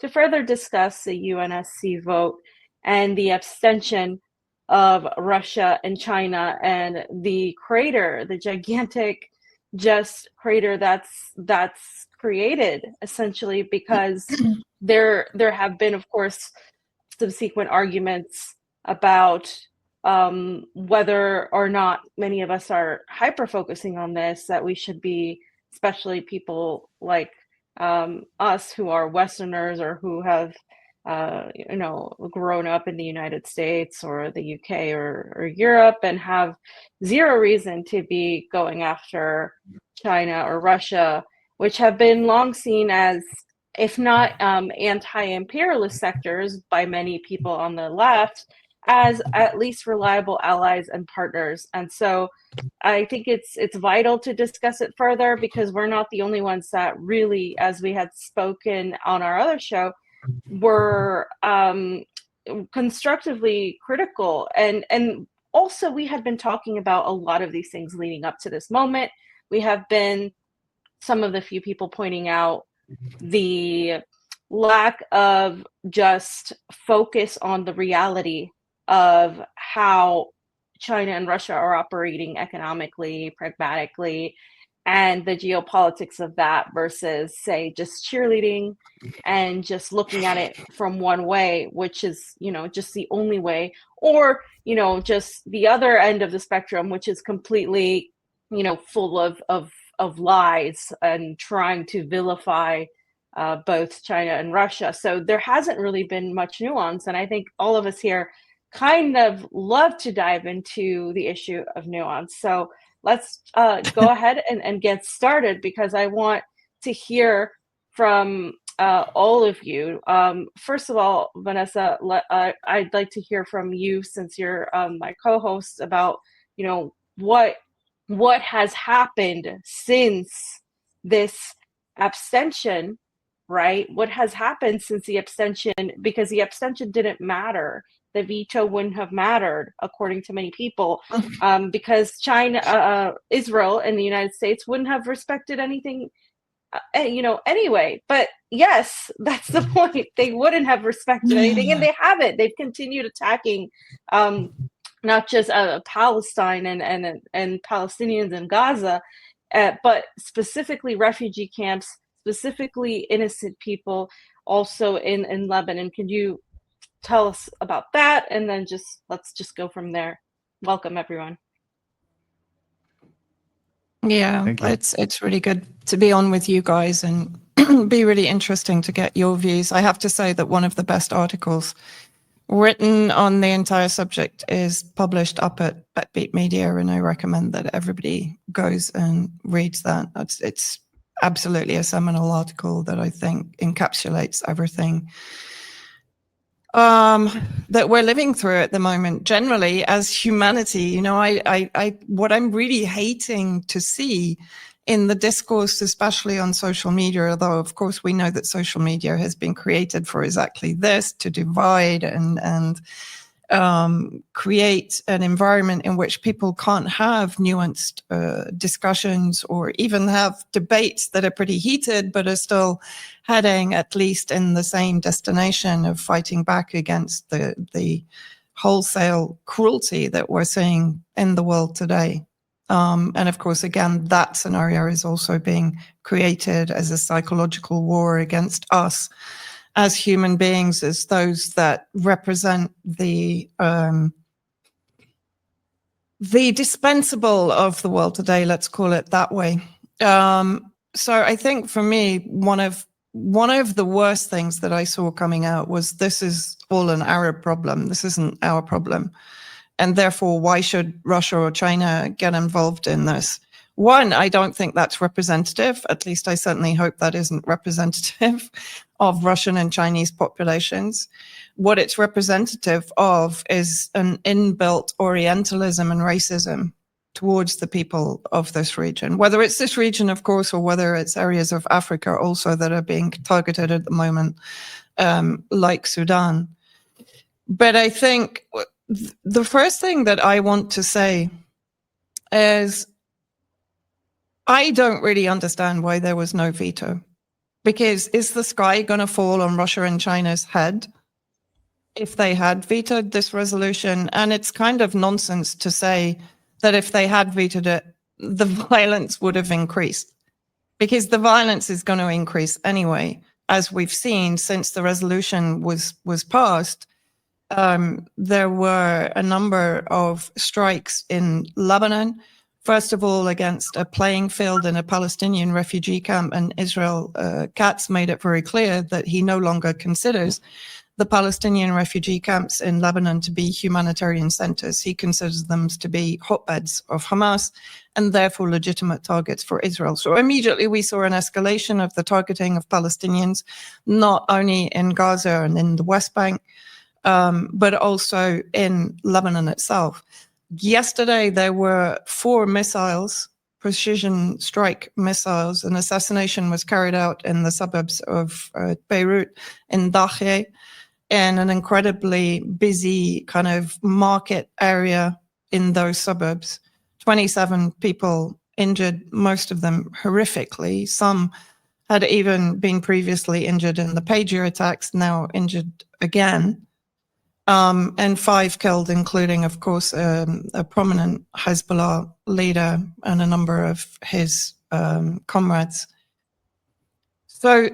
to further discuss the UNSC vote and the abstention of Russia and China and the crater, the gigantic just crater that's created essentially because there have been, of course, subsequent arguments about whether or not many of us are hyper focusing on this, that we should be, especially people like us who are Westerners or who have grown up in the United States or the UK or Europe and have zero reason to be going after China or Russia, which have been long seen as, if not anti-imperialist sectors by many people on the left, as at least reliable allies and partners. And so I think it's vital to discuss it further because we're not the only ones that really, as we had spoken on our other show, were constructively critical. And also we had been talking about a lot of these things leading up to this moment. We have been some of the few people pointing out the lack of just focus on the reality of how China and Russia are operating economically, pragmatically, and the geopolitics of that versus, say, just cheerleading and just looking at it from one way, which is, just the only way, or, just the other end of the spectrum, which is completely, full of lies and trying to vilify both China and Russia. So there hasn't really been much nuance. And I think all of us here kind of love to dive into the issue of nuance. So let's go ahead and get started because I want to hear from all of you. First of all, Vanessa, I'd like to hear from you since you're my co-host about, what has happened since this abstention, right? What has happened since the abstention, because the abstention didn't matter. The veto wouldn't have mattered, according to many people, because China, Israel, and the United States wouldn't have respected anything, anyway. But yes, that's the point. They wouldn't have respected anything, and they haven't. They've continued attacking not just Palestine and Palestinians in Gaza, but specifically refugee camps, specifically innocent people, also in Lebanon. Can you tell us about that, and then let's just go from there. Welcome, everyone. Yeah, it's really good to be on with you guys and be really interesting to get your views. I have to say that one of the best articles written on the entire subject is published up at BettBeat Media, and I recommend that everybody goes and reads that. It's absolutely a seminal article that I think encapsulates everything that we're living through at the moment, generally as humanity. What I'm really hating to see in the discourse, especially on social media, although of course we know that social media has been created for exactly this, to divide and create an environment in which people can't have nuanced discussions or even have debates that are pretty heated but are still heading at least in the same destination of fighting back against the wholesale cruelty that we're seeing in the world today. And of course, again, that scenario is also being created as a psychological war against us as human beings, as those that represent the dispensable of the world today, let's call it that way. So I think for me, one of the worst things that I saw coming out was, this is all an Arab problem. This isn't our problem. And therefore, why should Russia or China get involved in this? One, I don't think that's representative. At least I certainly hope that isn't representative of Russian and Chinese populations. What it's representative of is an inbuilt Orientalism and racism towards the people of this region, whether it's this region, of course, or whether it's areas of Africa also that are being targeted at the moment, like Sudan. But I think the first thing that I want to say is, I don't really understand why there was no veto. Because is the sky going to fall on Russia and China's head if they had vetoed this resolution? And it's kind of nonsense to say that if they had vetoed it, the violence would have increased, because the violence is going to increase anyway, as we've seen since the resolution was passed. There were a number of strikes in Lebanon, first of all against a playing field in a Palestinian refugee camp, and Israel Katz made it very clear that he no longer considers the Palestinian refugee camps in Lebanon to be humanitarian centers. He considers them to be hotbeds of Hamas and therefore legitimate targets for Israel. So immediately we saw an escalation of the targeting of Palestinians, not only in Gaza and in the West Bank, but also in Lebanon itself. Yesterday, there were 4 missiles, precision strike missiles. An assassination was carried out in the suburbs of Beirut, in Dakheh, in an incredibly busy kind of market area in those suburbs. 27 people injured, most of them horrifically. Some had even been previously injured in the pager attacks, now injured again. And 5 killed, including, of course, a prominent Hezbollah leader and a number of his comrades. So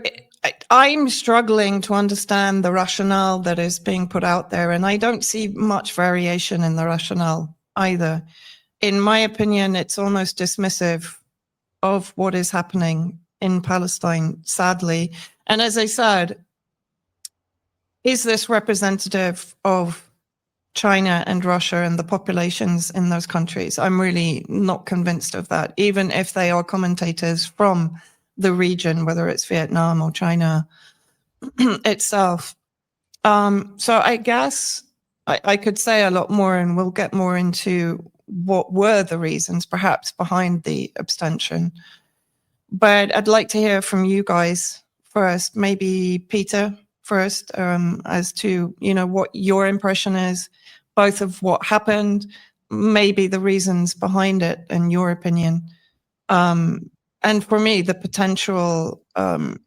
I'm struggling to understand the rationale that is being put out there, and I don't see much variation in the rationale either. In my opinion, it's almost dismissive of what is happening in Palestine, sadly. And as I said, is this representative of China and Russia and the populations in those countries? I'm really not convinced of that, even if they are commentators from the region, whether it's Vietnam or China itself. So I guess I could say a lot more, and we'll get more into what were the reasons perhaps behind the abstention. But I'd like to hear from you guys first, maybe Peter first, as to, what your impression is, both of what happened, maybe the reasons behind it, in your opinion. And for me, the potential awful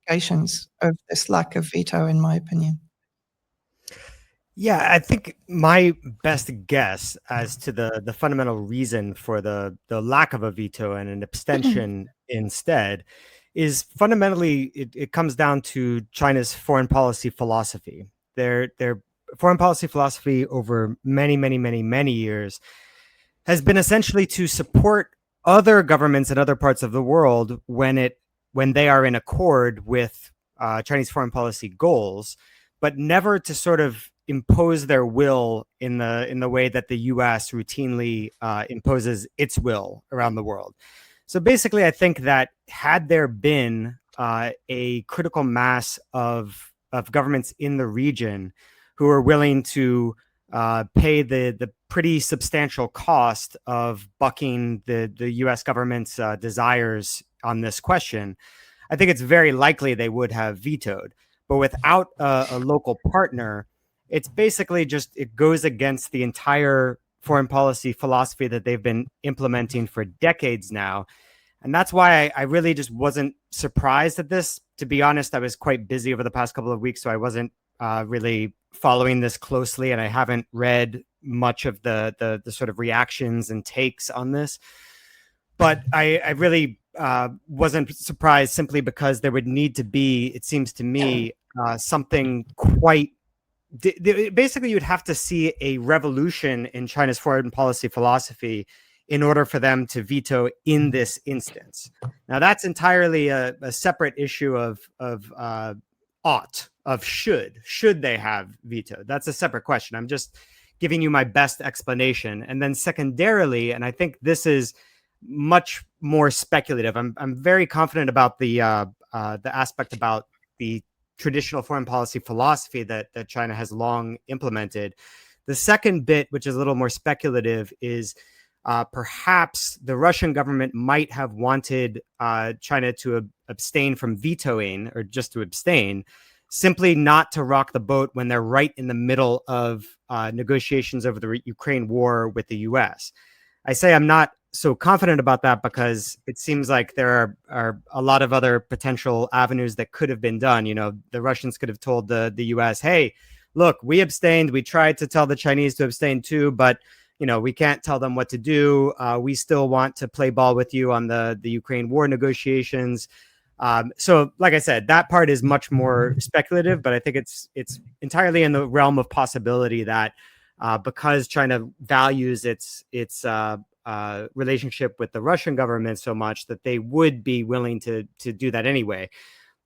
ramifications of this lack of veto, in my opinion. Yeah, I think my best guess as to the fundamental reason for the lack of a veto and an abstention instead is fundamentally it comes down to China's foreign policy philosophy. Their foreign policy philosophy over many years has been essentially to support other governments in other parts of the world when they are in accord with Chinese foreign policy goals, but never to sort of impose their will in the way that the U.S. routinely imposes its will around the world. So basically, I think that had there been a critical mass of governments in the region who are willing to pay the pretty substantial cost of bucking the U.S. government's desires on this question, I think it's very likely they would have vetoed. But without a local partner, it's basically just, it goes against the entire foreign policy philosophy that they've been implementing for decades now. And that's why I really just wasn't surprised at this. To be honest, I was quite busy over the past couple of weeks, so I wasn't really following this closely, and I haven't read much of the sort of reactions and takes on this. But I really wasn't surprised, simply because there would need to be, it seems to me, something quite basically, you'd have to see a revolution in China's foreign policy philosophy in order for them to veto in this instance. Now, that's entirely a separate issue of should they have vetoed. That's a separate question. I'm just giving you my best explanation. And then secondarily, and I think this is much more speculative, I'm very confident about the aspect about the traditional foreign policy philosophy that China has long implemented. The second bit, which is a little more speculative, is perhaps the Russian government might have wanted China to abstain from vetoing, or just to abstain, simply not to rock the boat when they're right in the middle of negotiations over the Ukraine war with the US. I say I'm not so confident about that because it seems like there are a lot of other potential avenues that could have been done. You know, the Russians could have told the US, hey, look, we abstained. We tried to tell the Chinese to abstain too, but you know, we can't tell them what to do. We still want to play ball with you on the Ukraine war negotiations. So, like I said, that part is much more speculative, but I think it's entirely in the realm of possibility that because China values its relationship with the Russian government so much that they would be willing to do that anyway.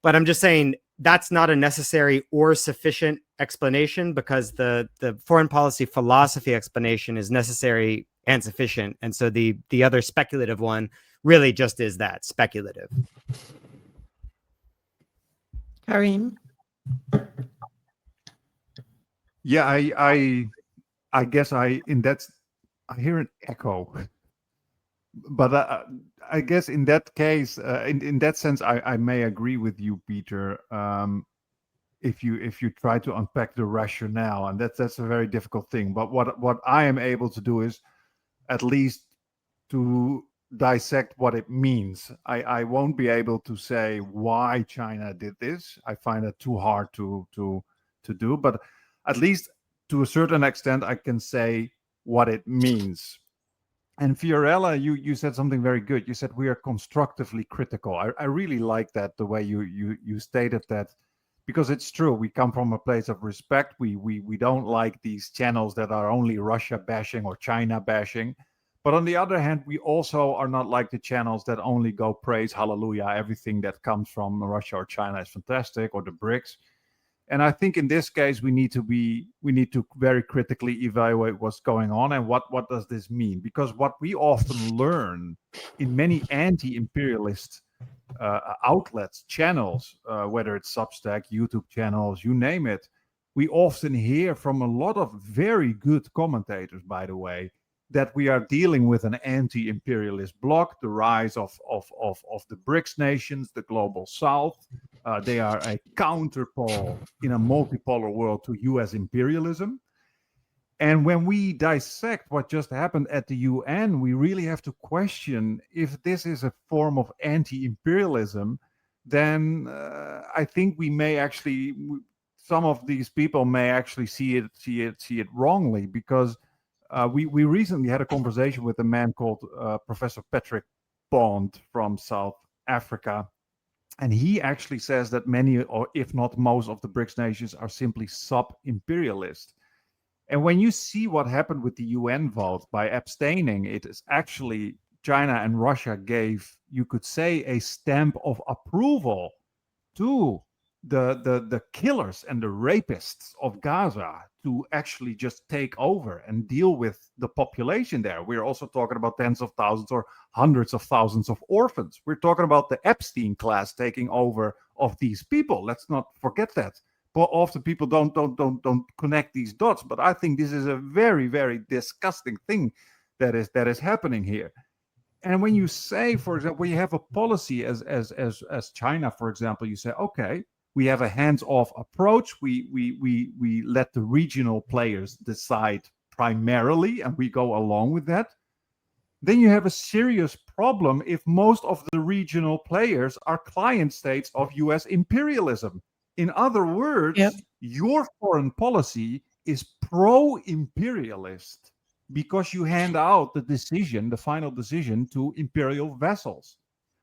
But I'm just saying that's not a necessary or sufficient explanation because the foreign policy philosophy explanation is necessary and sufficient. And so the other speculative one really just is that, speculative. Karim? Yeah, I guess I hear an echo. But I guess in that case, in that sense, I may agree with you, Peter. If you try to unpack the rationale, and that's a very difficult thing. But what I am able to do is at least to dissect what it means. I won't be able to say why China did this. I find it too hard to do. But at least to a certain extent, I can say what it means. And Fiorella, you said something very good. You said we are constructively critical. I really like that, the way you stated that, because it's true. We come from a place of respect. We don't like these channels that are only Russia bashing or China bashing. But on the other hand, we also are not like the channels that only go praise, hallelujah, everything that comes from Russia or China is fantastic, or the BRICS. And I think in this case, we need to very critically evaluate what's going on and what does this mean? Because what we often learn in many anti-imperialist outlets, channels, whether it's Substack, YouTube channels, you name it, we often hear from a lot of very good commentators, by the way, that we are dealing with an anti-imperialist bloc, the rise of the BRICS nations, the global South. They are a counterpole in a multipolar world to US imperialism. And when we dissect what just happened at the UN, we really have to question if this is a form of anti-imperialism. Then I think we may actually, some of these people may actually see it wrongly, because we recently had a conversation with a man called Professor Patrick Bond from South Africa. And he actually says that many, or if not most, of the BRICS nations are simply sub-imperialist. And when you see what happened with the UN vote by abstaining, it is actually China and Russia gave, you could say, a stamp of approval to the killers and the rapists of Gaza to actually just take over and deal with the population there. We're also talking about tens of thousands or hundreds of thousands of orphans. We're talking about the Epstein class taking over of these people. Let's not forget that. But often people don't connect these dots. But I think this is a very, very disgusting thing that is happening here. And when you say, for example, when you have a policy as China, for example, you say, okay, we have a hands-off approach. We let the regional players decide primarily, and we go along with that. Then you have a serious problem if most of the regional players are client states of US imperialism. In other words, your foreign policy is pro-imperialist because you hand out the final decision to imperial vassals.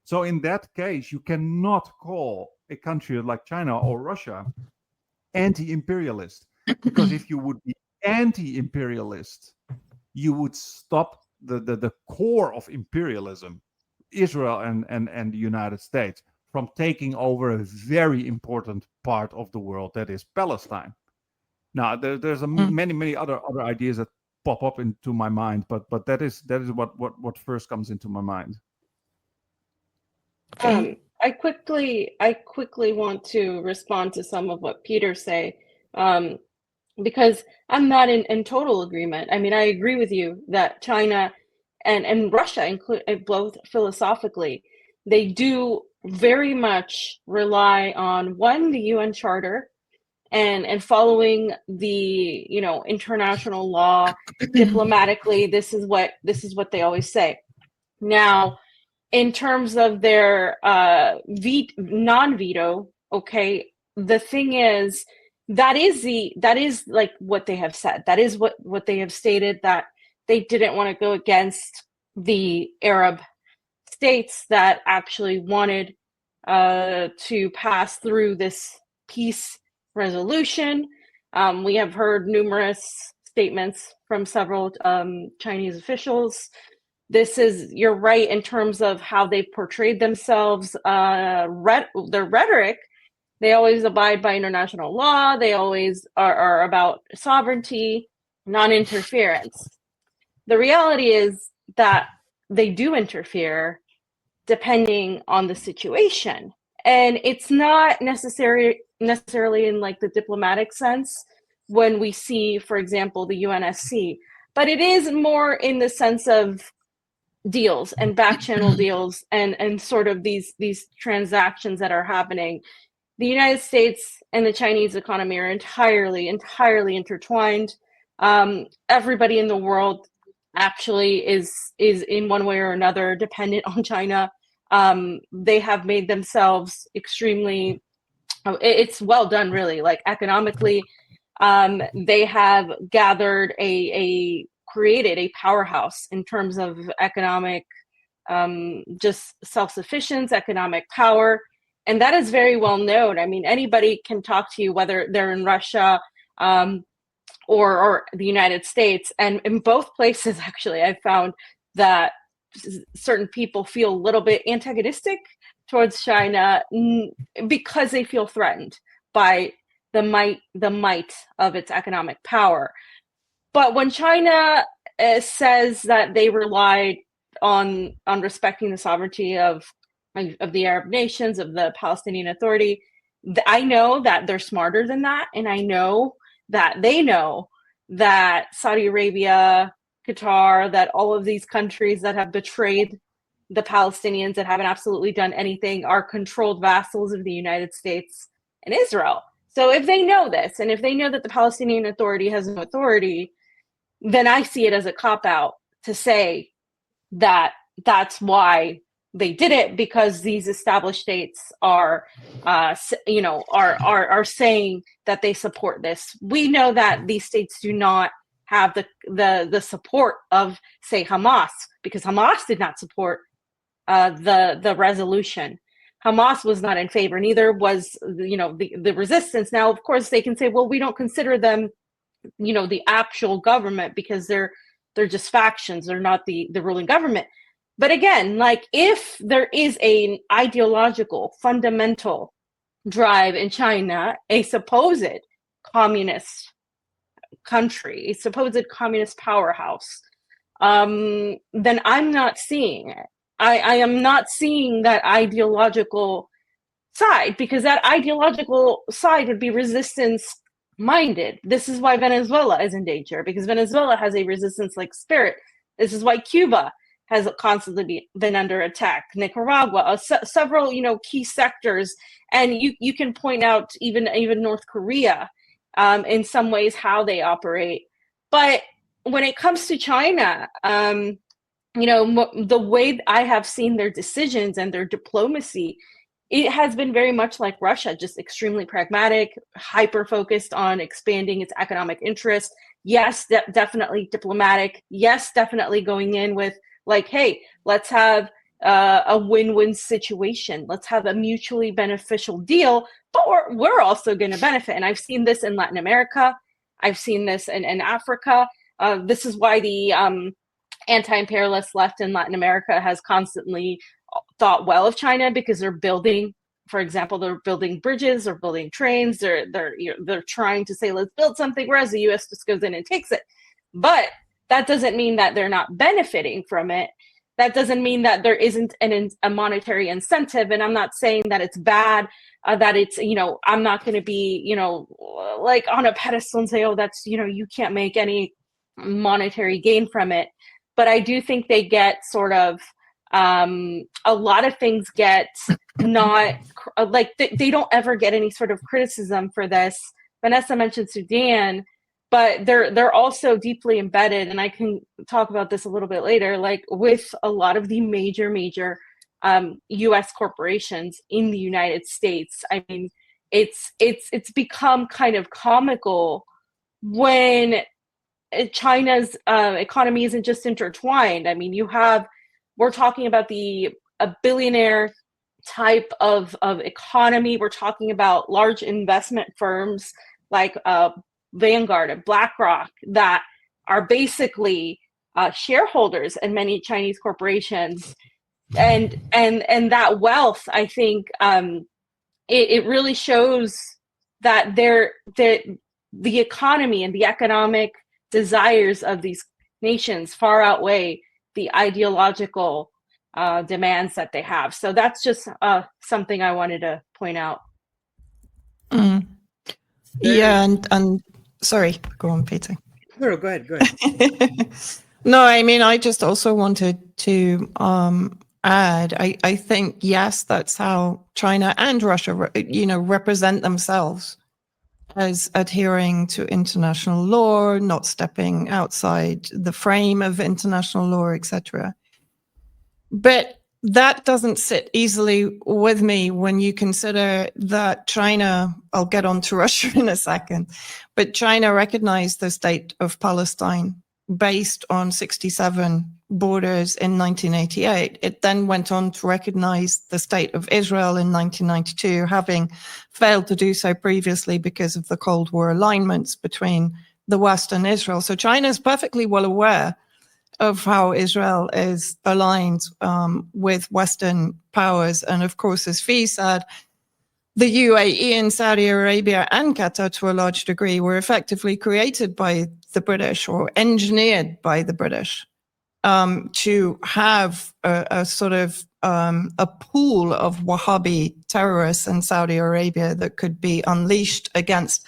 So in that case, you cannot call a country like China or Russia anti-imperialist, because if you would be anti-imperialist, you would stop the core of imperialism, Israel and the United States, from taking over a very important part of the world, that is Palestine. Now, there's many other ideas that pop up into my mind, but that is what first comes into my mind. I quickly want to respond to some of what Peter say, because I'm not in total agreement. I mean, I agree with you that China and Russia, include both philosophically, they do very much rely on the UN Charter and following the international law diplomatically. This is what they always say. Now, in terms of their non-veto, okay, the thing is, that is like what they have said. That is what they have stated, that they didn't want to go against the Arab states that actually wanted to pass through this peace resolution. We have heard numerous statements from several Chinese officials. You're right in terms of how they portrayed themselves. Their rhetoric, they always abide by international law. They always are about sovereignty, non-interference. The reality is that they do interfere depending on the situation. And it's not necessarily in like the diplomatic sense when we see, for example, the UNSC, but it is more in the sense of deals and back channel deals and sort of these transactions that are happening. The United States and the Chinese economy are entirely intertwined. Everybody in the world actually is in one way or another dependent on China. They have made themselves extremely, it's well done really, like economically. They have gathered created a powerhouse in terms of economic, just self-sufficiency, economic power. And that is very well known. I mean, anybody can talk to you, whether they're in Russia or the United States. And in both places, actually, I found that certain people feel a little bit antagonistic towards China because they feel threatened by the might of its economic power. But when China says that they relied on respecting the sovereignty of the Arab nations, of the Palestinian Authority, I know that they're smarter than that, and I know that they know that Saudi Arabia, Qatar, that all of these countries that have betrayed the Palestinians, that haven't absolutely done anything, are controlled vassals of the United States and Israel. So if they know this, and if they know that the Palestinian Authority has no authority, then I see it as a cop-out to say that that's why they did it, because these established states are saying that they support this. We know that these states do not have the support of, say, Hamas, because Hamas did not support the resolution. Hamas was not in favor, neither was the resistance. Now, of course, they can say, well, we don't consider them the actual government because they're just factions, they're not the ruling government. But again, like, if there is an ideological fundamental drive in China, a supposed communist country, a supposed communist powerhouse, then I'm not seeing it. I am not seeing that ideological side, because that ideological side would be resistance minded. This is why Venezuela is in danger, because Venezuela has a resistance like spirit. This is why Cuba has constantly been under attack. Nicaragua, several key sectors, and you can point out even North Korea in some ways how they operate. But when it comes to China, the way I have seen their decisions and their diplomacy, it has been very much like Russia, just extremely pragmatic, hyper-focused on expanding its economic interest. Yes, definitely diplomatic. Yes, definitely going in with, like, hey, let's have a win-win situation. Let's have a mutually beneficial deal, but we're also going to benefit. And I've seen this in Latin America. I've seen this in Africa. This is why the anti-imperialist left in Latin America has constantly thought well of China, because they're building, for example, they're building bridges, they're building trains, they're trying to say, let's build something, whereas the US just goes in and takes it. But that doesn't mean that they're not benefiting from it. That doesn't mean that there isn't a monetary incentive. And I'm not saying that it's bad, that it's, I'm not going to be, like on a pedestal and say, oh, that's, you can't make any monetary gain from it. But I do think they get sort of, a lot of things get not, like, they don't ever get any sort of criticism for this. Vanessa mentioned Sudan. but they're also deeply embedded, and I can talk about this a little bit later, like with a lot of the major U.S. corporations in the United States. I mean, it's become kind of comical when China's economy isn't just intertwined. I mean, we're talking about a billionaire type of economy. We're talking about large investment firms like Vanguard and BlackRock that are basically shareholders in many Chinese corporations, and that wealth, I think, it really shows that the economy and the economic desires of these nations far outweigh the ideological demands that they have. So that's just something I wanted to point out. Mm. Yeah, and sorry, go on, Peter. No, go ahead. No, I mean, I just also wanted to add, I think, yes, that's how China and Russia, represent themselves as adhering to international law, not stepping outside the frame of international law, etc. But that doesn't sit easily with me when you consider that China, I'll get on to Russia in a second, but China recognized the state of Palestine based on 67 borders in 1988. It then went on to recognize the state of Israel in 1992, having failed to do so previously because of the Cold War alignments between the West and Israel. So China is perfectly well aware of how Israel is aligned with Western powers. And of course, as Fee said, the UAE and Saudi Arabia and Qatar, to a large degree, were effectively created by the British or engineered by the British to have a sort of a pool of Wahhabi terrorists in Saudi Arabia that could be unleashed against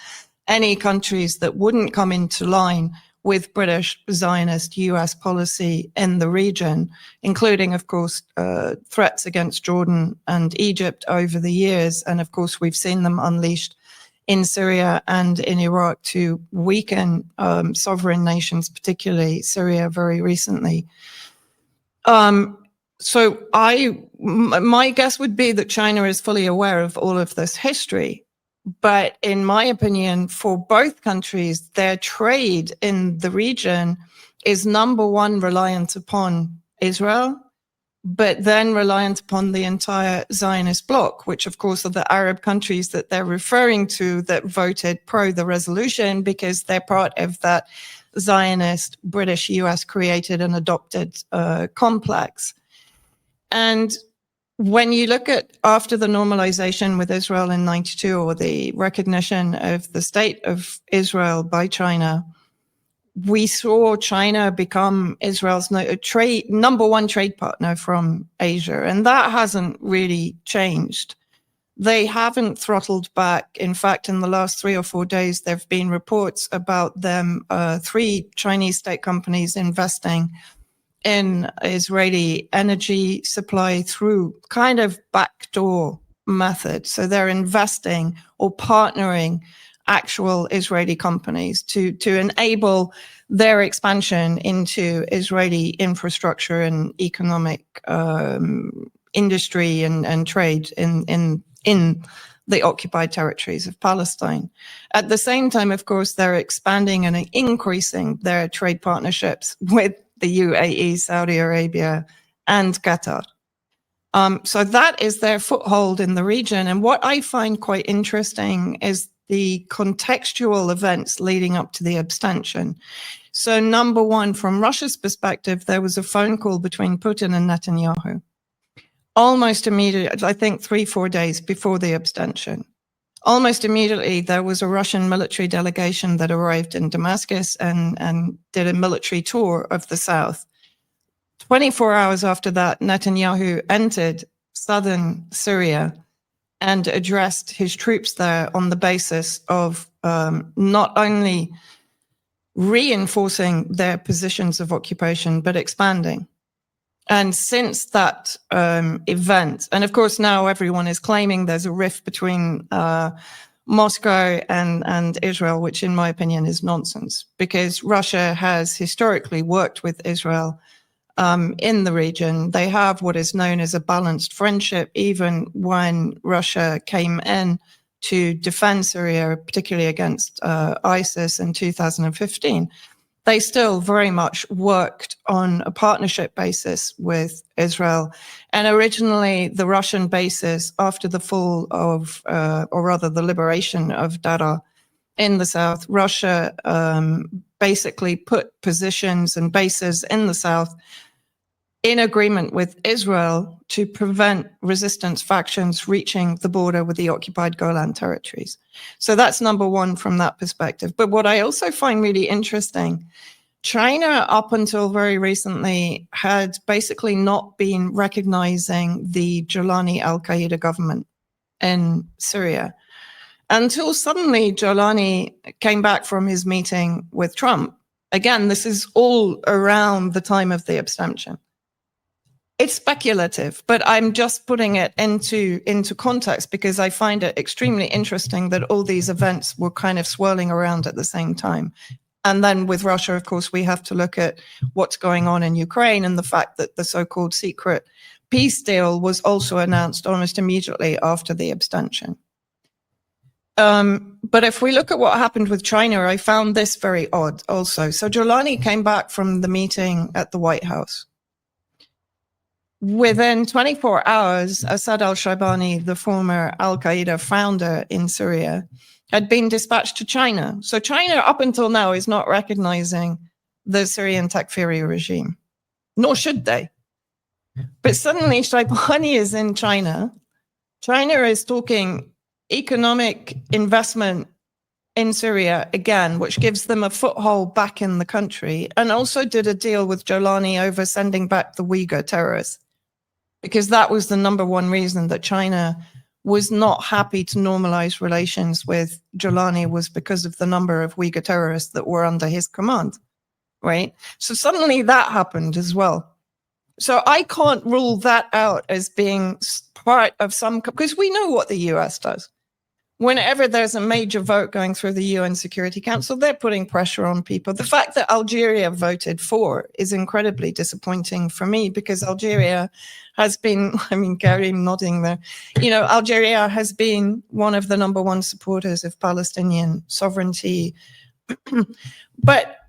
any countries that wouldn't come into line with British Zionist US policy in the region, including, of course, threats against Jordan and Egypt over the years. And of course, we've seen them unleashed in Syria and in Iraq to weaken sovereign nations, particularly Syria very recently. So my guess would be that China is fully aware of all of this history. But in my opinion, for both countries, their trade in the region is number one reliant upon Israel, but then reliant upon the entire Zionist bloc, which of course are the Arab countries that they're referring to that voted pro the resolution because they're part of that Zionist British US created and adopted complex. And when you look at after the normalization with Israel in 92, or the recognition of the state of Israel by China, we saw China become Israel's number one trade partner from Asia. And that hasn't really changed. They haven't throttled back. In fact, in the last 3 or 4 days, there have been reports about them, 3 Chinese state companies investing in Israeli energy supply through kind of backdoor method. So they're investing or partnering actual Israeli companies to enable their expansion into Israeli infrastructure and economic industry and trade in the occupied territories of Palestine. At the same time, of course, they're expanding and increasing their trade partnerships with the UAE, Saudi Arabia, and Qatar. So that is their foothold in the region. And what I find quite interesting is the contextual events leading up to the abstention. So number one, from Russia's perspective, there was a phone call between Putin and Netanyahu. Almost immediately, I think 3-4 days before the abstention. Almost immediately, there was a Russian military delegation that arrived in Damascus and did a military tour of the south. 24 hours after that, Netanyahu entered southern Syria and addressed his troops there on the basis of not only reinforcing their positions of occupation, but expanding. And since that event, and of course now everyone is claiming there's a rift between Moscow and Israel, which in my opinion is nonsense, because Russia has historically worked with Israel in the region. They have what is known as a balanced friendship, even when Russia came in to defend Syria, particularly against ISIS in 2015. They still very much worked on a partnership basis with Israel. And originally, the Russian bases, after the fall of, or rather the liberation of Dara in the south, Russia basically put positions and bases in the south in agreement with Israel to prevent resistance factions reaching the border with the occupied Golan territories. So that's number one from that perspective. But what I also find really interesting, China up until very recently had basically not been recognizing the Jolani al-Qaeda government in Syria until suddenly Jolani came back from his meeting with Trump. Again, this is all around the time of the abstention. It's speculative, but I'm just putting it into context because I find it extremely interesting that all these events were kind of swirling around at the same time. And then with Russia, of course, we have to look at what's going on in Ukraine and the fact that the so-called secret peace deal was also announced almost immediately after the abstention. But if we look at what happened with China, I found this very odd also. So Jolani came back from the meeting at the White House. Within 24 hours, Assad al-Shaibani, the former al-Qaeda founder in Syria, had been dispatched to China. So China, up until now, is not recognizing the Syrian Takfiri regime, nor should they. But suddenly, Shaibani is in China. China is talking economic investment in Syria again, which gives them a foothold back in the country, and also did a deal with Jolani over sending back the Uyghur terrorists, because that was the number one reason that China was not happy to normalize relations with Jolani, was because of the number of Uyghur terrorists that were under his command, right? So suddenly that happened as well. So I can't rule that out as being part of some, because we know what the US does. Whenever there's a major vote going through the UN Security Council, they're putting pressure on people. The fact that Algeria voted for is incredibly disappointing for me, because Algeria has been, I mean, Karim nodding there, you know, Algeria has been one of the number one supporters of Palestinian sovereignty. But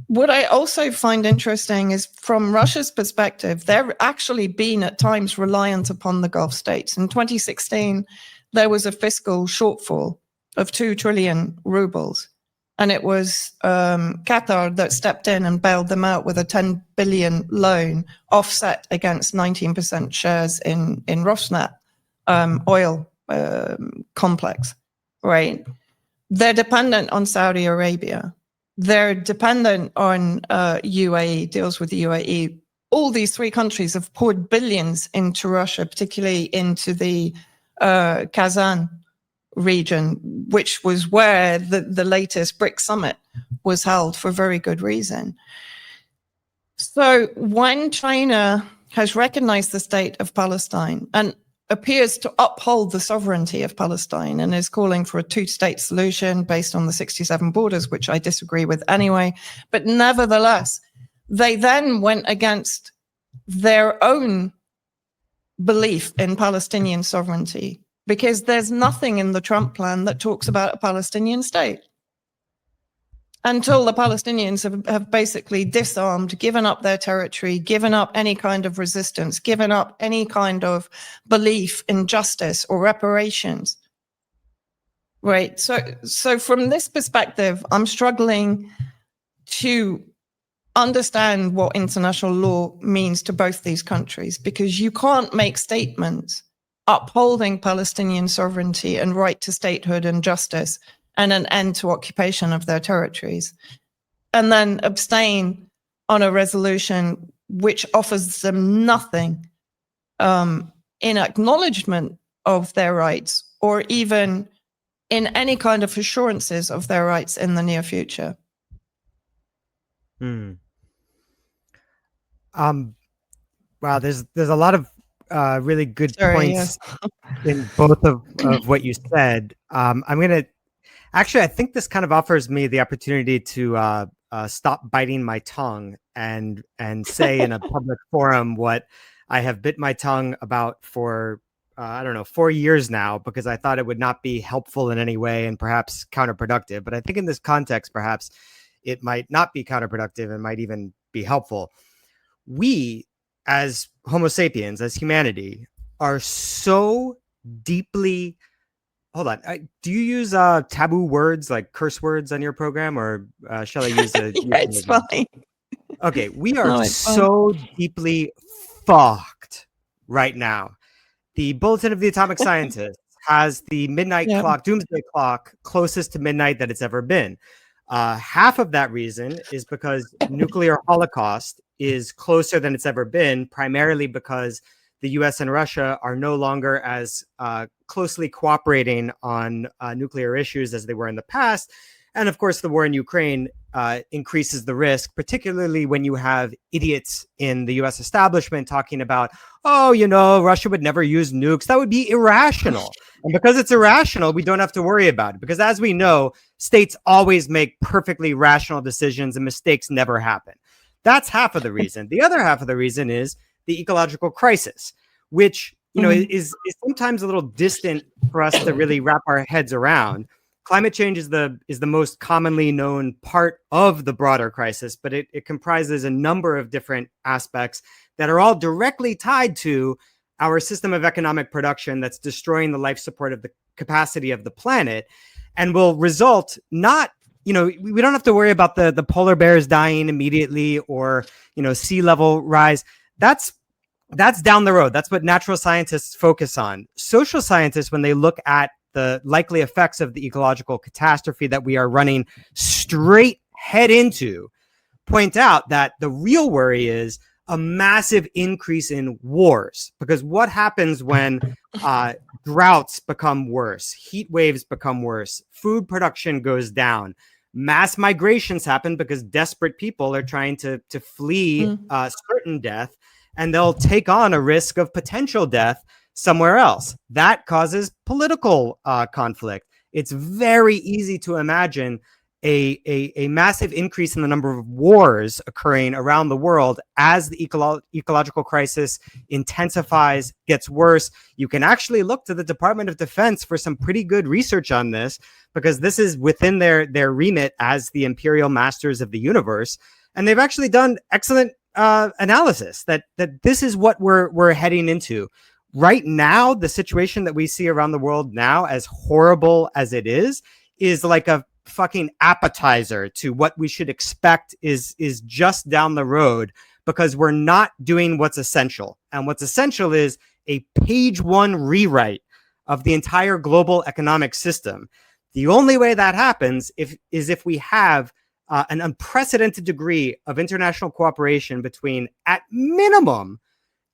what I also find interesting is, from Russia's perspective, they're actually been at times reliant upon the Gulf states. In 2016, there was a fiscal shortfall of 2 trillion rubles. And it was Qatar that stepped in and bailed them out with a 10 billion loan, offset against 19% shares in Rosneft oil complex, right? They're dependent on Saudi Arabia. They're dependent on UAE, deals with the UAE. All these three countries have poured billions into Russia, particularly into the Kazan region, which was where the latest BRICS summit was held for very good reason. So when China has recognized the state of Palestine and appears to uphold the sovereignty of Palestine and is calling for a two-state solution based on the 67 borders, which I disagree with anyway, but nevertheless, they then went against their own belief in Palestinian sovereignty, because there's nothing in the Trump plan that talks about a Palestinian state. Until the Palestinians have basically disarmed, given up their territory, given up any kind of resistance, given up any kind of belief in justice or reparations. Right. So from this perspective, I'm struggling to understand what international law means to both these countries, because you can't make statements upholding Palestinian sovereignty and right to statehood and justice and an end to occupation of their territories, and then abstain on a resolution which offers them nothing in acknowledgement of their rights, or even in any kind of assurances of their rights in the near future. Wow, there's a lot of really good Sorry, points yes. in both of what you said. I'm gonna actually, I think this kind of offers me the opportunity to stop biting my tongue and say in a public forum what I have bit my tongue about for I don't know, 4 years now, because I thought it would not be helpful in any way and perhaps counterproductive. But I think in this context, perhaps it might not be counterproductive and might even be helpful. We, as Homo sapiens, as humanity, are so deeply. Hold on. Do you use taboo words like curse words on your program, or shall I use a? Yeah, it's fine. Okay, we are No, it's fine. so deeply fucked right now. The Bulletin of the Atomic Scientist has the midnight Yeah. clock, doomsday clock, closest to midnight that it's ever been. Half of that reason is because nuclear holocaust is closer than it's ever been, primarily because the US and Russia are no longer as closely cooperating on nuclear issues as they were in the past. And of course, the war in Ukraine increases the risk, particularly when you have idiots in the US establishment talking about, oh, you know, Russia would never use nukes. That would be irrational. And because it's irrational, we don't have to worry about it. Because as we know, states always make perfectly rational decisions and mistakes never happen. That's half of the reason. The other half of the reason is the ecological crisis, which, you know, is sometimes a little distant for us to really wrap our heads around. Climate change is the most commonly known part of the broader crisis, but it comprises a number of different aspects that are all directly tied to our system of economic production that's destroying the life support of the capacity of the planet, and will result not, you know, we don't have to worry about the polar bears dying immediately or, you know, sea level rise. That's down the road. That's what natural scientists focus on. Social scientists, when they look at the likely effects of the ecological catastrophe that we are running straight head into, point out that the real worry is a massive increase in wars. Because what happens when droughts become worse, heat waves become worse, food production goes down, mass migrations happen because desperate people are trying to flee certain death, and they'll take on a risk of potential death somewhere else. That causes political conflict. It's very easy to imagine a massive increase in the number of wars occurring around the world as the ecological crisis intensifies, gets worse. You can actually look to the Department of Defense for some pretty good research on this, because this is within their remit as the imperial masters of the universe. And they've actually done excellent analysis that this is what we're heading into. Right now, the situation that we see around the world now, as horrible as it is like a fucking appetizer to what we should expect is just down the road, because we're not doing what's essential. And what's essential is a page one rewrite of the entire global economic system. The only way that happens is if we have an unprecedented degree of international cooperation between, at minimum,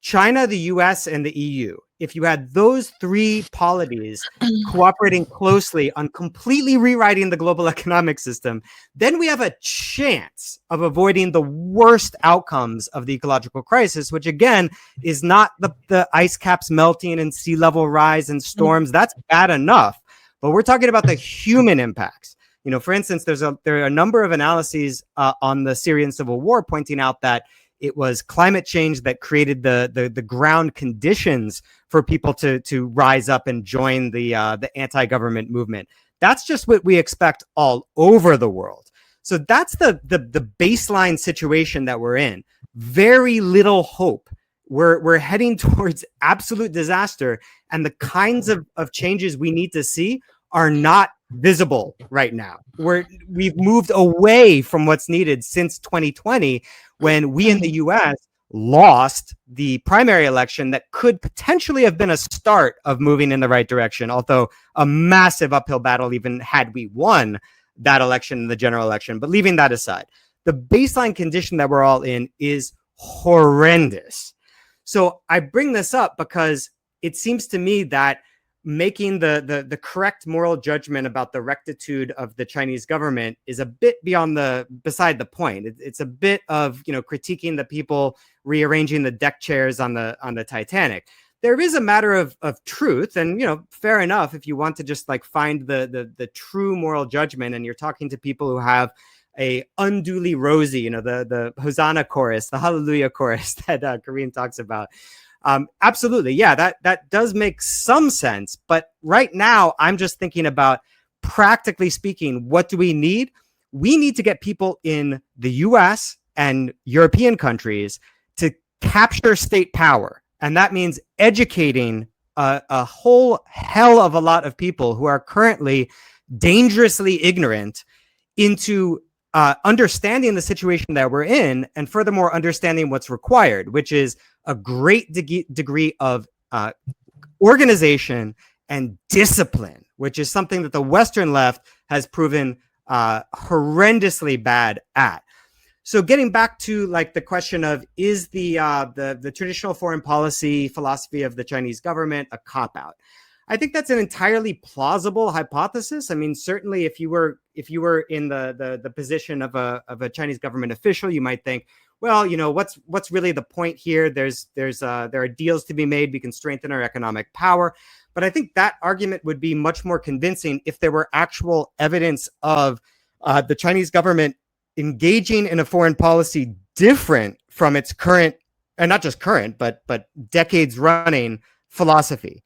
China, the US, and the EU. If you had those three polities cooperating closely on completely rewriting the global economic system, then we have a chance of avoiding the worst outcomes of the ecological crisis, which again is not the ice caps melting and sea level rise and storms. That's bad enough. But we're talking about the human impacts. You know, for instance, there are a number of analyses on the Syrian civil war pointing out that it was climate change that created the ground conditions for people to rise up and join the anti-government movement. That's just what we expect all over the world. So that's the baseline situation that we're in. Very little hope. We're heading towards absolute disaster, and the kinds of changes we need to see are not visible right now. We've moved away from what's needed since 2020, when we in the US lost the primary election that could potentially have been a start of moving in the right direction, although a massive uphill battle even had we won that election in the general election. But leaving that aside, the baseline condition that we're all in is horrendous. So I bring this up because it seems to me that making the correct moral judgment about the rectitude of the Chinese government is a bit beside the point. It's a bit of, you know, critiquing the people rearranging the deck chairs on the Titanic. there is a matter of truth, and fair enough if you want to just like find the true moral judgment, and you're talking to people who have a unduly rosy, the Hosanna chorus, the Hallelujah chorus that Karim talks about. Absolutely, yeah, that does make some sense. But right now, I'm just thinking about, practically speaking, what do we need? We need to get people in the US and European countries to capture state power. And that means educating a whole hell of a lot of people who are currently dangerously ignorant into understanding the situation that we're in, and furthermore, understanding what's required, which is a great degree of organization and discipline, which is something that the Western left has proven horrendously bad at. So getting back to like the question of, is the traditional foreign policy philosophy of the Chinese government a cop-out? I think that's an entirely plausible hypothesis. I mean, certainly if you were in the position of a Chinese government official, you might think, well, what's really the point here? There are deals to be made. We can strengthen our economic power. But I think that argument would be much more convincing if there were actual evidence of the Chinese government engaging in a foreign policy different from its current, and not just current, but decades running philosophy.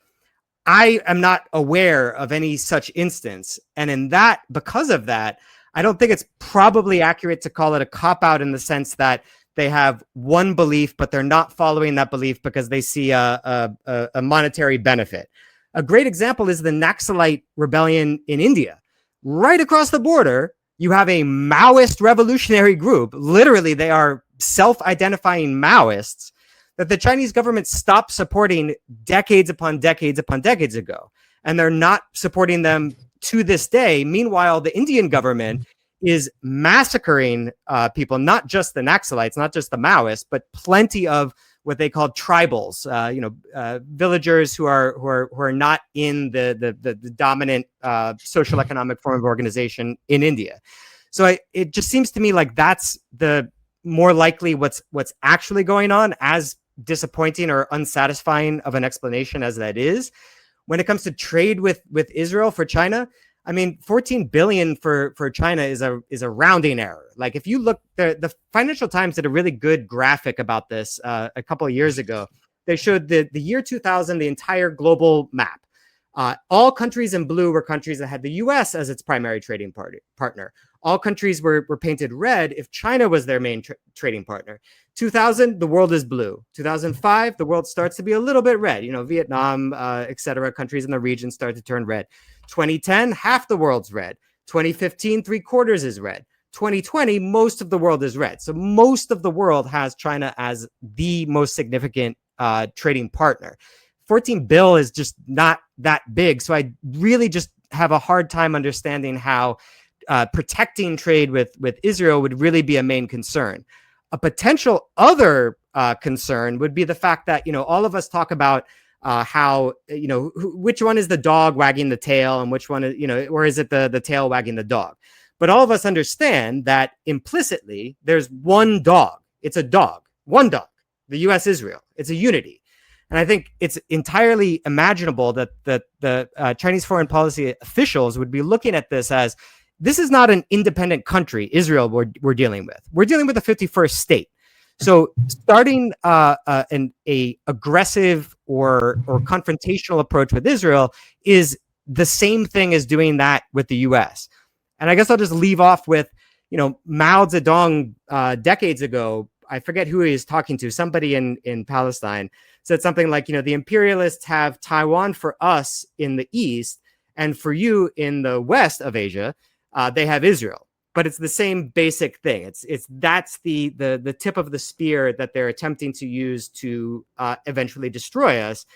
I am not aware of any such instance. And because of that, I don't think it's probably accurate to call it a cop-out in the sense that they have one belief, but they're not following that belief because they see a monetary benefit. A great example is the Naxalite rebellion in India. Right across the border, you have a Maoist revolutionary group. Literally, they are self-identifying Maoists that the Chinese government stopped supporting decades upon decades upon decades ago. And they're not supporting them to this day. Meanwhile, the Indian government is massacring people, not just the Naxalites, not just the Maoists, but plenty of what they call tribals, villagers who are not in the dominant social economic form of organization in India. So it just seems to me like that's the more likely what's actually going on, as disappointing or unsatisfying of an explanation as that is. When it comes to trade with Israel for China, I mean, 14 billion for China is a rounding error. Like if you look, the Financial Times did a really good graphic about this a couple of years ago. They showed the year 2000, the entire global map. All countries in blue were countries that had the US as its primary trading partner. All countries were painted red if China was their main trading partner. 2000, the world is blue. 2005, the world starts to be a little bit red. Vietnam, etc. Countries in the region start to turn red. 2010, half the world's red. 2015, 3/4 is red. 2020, most of the world is red. So most of the world has China as the most significant trading partner. 14 bill is just not that big. So I really just have a hard time understanding how protecting trade with Israel would really be a main concern. A potential other concern would be the fact that, all of us talk about how, which one is the dog wagging the tail and which one is, or is it the tail wagging the dog? But all of us understand that implicitly there's one dog. It's a dog, one dog, the US Israel. It's a unity. And I think it's entirely imaginable that the Chinese foreign policy officials would be looking at this as, this is not an independent country, Israel, we're dealing with. We're dealing with a 51st state. So starting an aggressive or confrontational approach with Israel is the same thing as doing that with the US. And I guess I'll just leave off with, Mao Zedong decades ago, I forget who he was talking to, somebody in Palestine, said something like, the imperialists have Taiwan for us in the East, and for you in the West of Asia, they have Israel. But it's the same basic thing. That's the tip of the spear that they're attempting to use to eventually destroy us.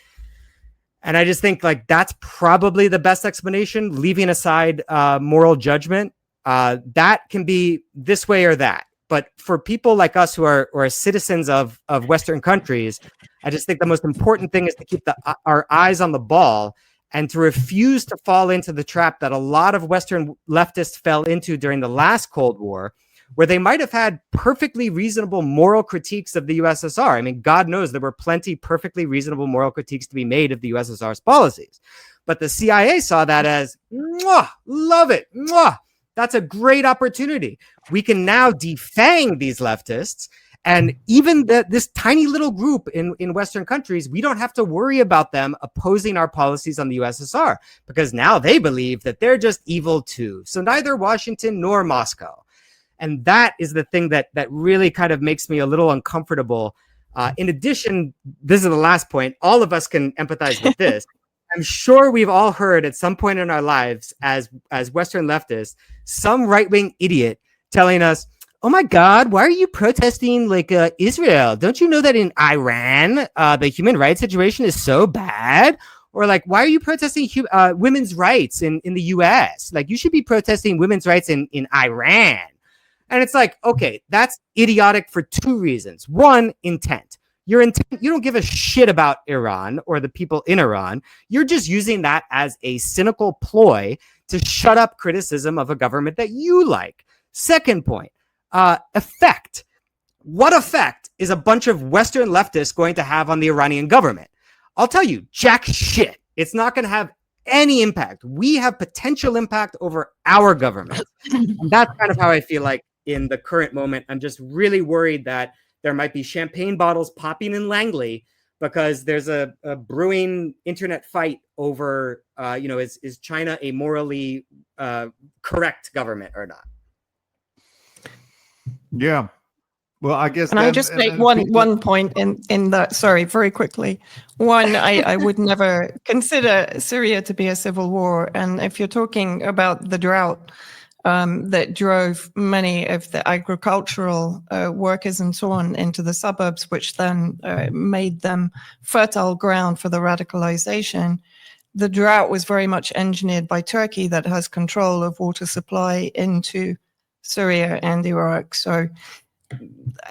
And I just think like that's probably the best explanation, leaving aside moral judgment. That can be this way or that. But for people like us who are citizens of Western countries, I just think the most important thing is to keep our eyes on the ball and to refuse to fall into the trap that a lot of Western leftists fell into during the last Cold War, where they might have had perfectly reasonable moral critiques of the USSR. I mean, God knows there were plenty perfectly reasonable moral critiques to be made of the USSR's policies. But the CIA saw that as, mwah, love it, mwah, that's a great opportunity. We can now defang these leftists. And even this tiny little group in Western countries, we don't have to worry about them opposing our policies on the USSR, because now they believe that they're just evil too. So neither Washington nor Moscow. And that is the thing that really kind of makes me a little uncomfortable. In addition, this is the last point. All of us can empathize with this. I'm sure we've all heard at some point in our lives as Western leftists, some right-wing idiot telling us, oh my God, why are you protesting like Israel? Don't you know that in Iran, the human rights situation is so bad? Or like, why are you protesting women's rights in the US? Like, you should be protesting women's rights in Iran. And it's like, okay, that's idiotic for two reasons. One, intent. Your intent, you don't give a shit about Iran or the people in Iran. You're just using that as a cynical ploy to shut up criticism of a government that you like. Second point, effect. What effect is a bunch of Western leftists going to have on the Iranian government? I'll tell you, jack shit. It's not going to have any impact. We have potential impact over our government. And that's kind of how I feel like in the current moment. I'm just really worried that there might be champagne bottles popping in Langley because there's a brewing internet fight over, is China a morally correct government or not? Yeah. Well, I guess. Can I just make one point in that? Sorry, very quickly. One, I would never consider Syria to be a civil war. And if you're talking about the drought that drove many of the agricultural workers and so on into the suburbs, which then made them fertile ground for the radicalization, the drought was very much engineered by Turkey, that has control of water supply into Syria and Iraq. So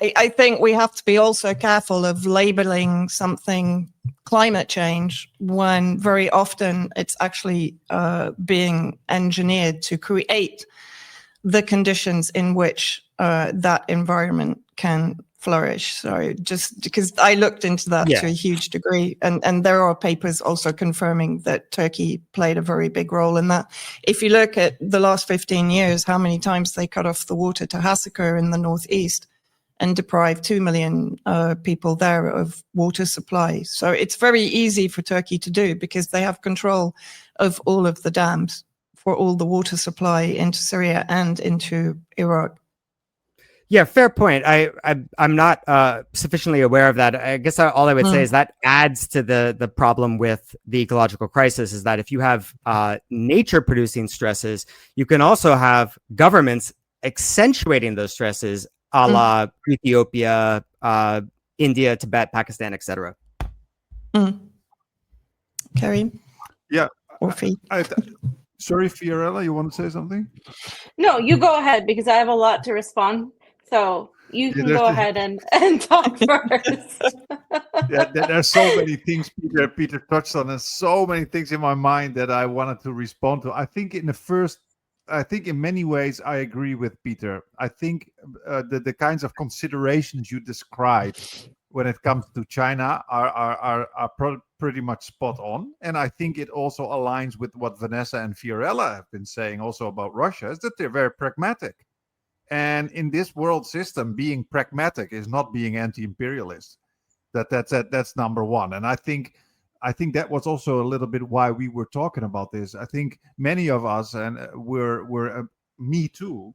I think we have to be also careful of labeling something climate change when very often it's actually being engineered to create the conditions in which that environment can flourish. So just because I looked into that to a huge degree, and there are papers also confirming that Turkey played a very big role in that. If you look at the last 15 years, how many times they cut off the water to Hasaka in the northeast and deprived 2 million people there of water supply. So it's very easy for Turkey to do because they have control of all of the dams for all the water supply into Syria and into Iraq. Yeah, fair point. I'm not sufficiently aware of that. I guess all I would say is that adds to the problem with the ecological crisis, is that if you have nature producing stresses, you can also have governments accentuating those stresses, a la Ethiopia, India, Tibet, Pakistan, etc. Karim? Yeah. Orfi? Sorry, Fiorella, you want to say something? No, you go ahead because I have a lot to respond. So you can go ahead and talk first. Yeah, there's so many things Peter touched on, and so many things in my mind that I wanted to respond to. I think in many ways I agree with Peter. I think the kinds of considerations you described when it comes to China are pretty much spot on. And I think it also aligns with what Vanessa and Fiorella have been saying also about Russia, is that they're very pragmatic. And in this world system, being pragmatic is not being anti-imperialist. That's number one. And I think that was also a little bit why we were talking about this. I think many of us, and we're me too,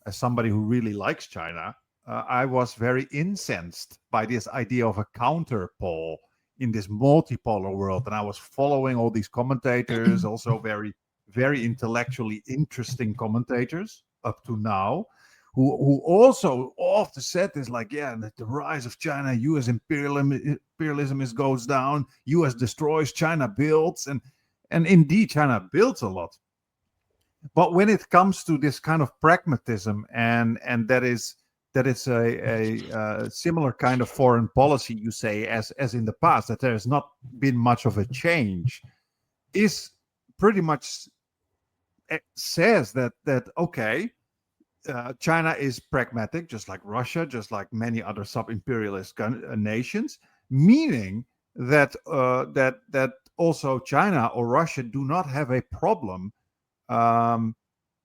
as somebody who really likes China, I was very incensed by this idea of a counterpole in this multipolar world. And I was following all these commentators, also very, very intellectually interesting commentators up to now, who also often said this, like, yeah, the rise of China, U.S. imperialism goes down, U.S. destroys, China builds, and indeed China builds a lot. But when it comes to this kind of pragmatism, and that it's a similar kind of foreign policy, you say, as in the past, that there has not been much of a change, is pretty much says that okay, China is pragmatic, just like Russia, just like many other sub-imperialist nations, meaning that that also China or Russia do not have a problem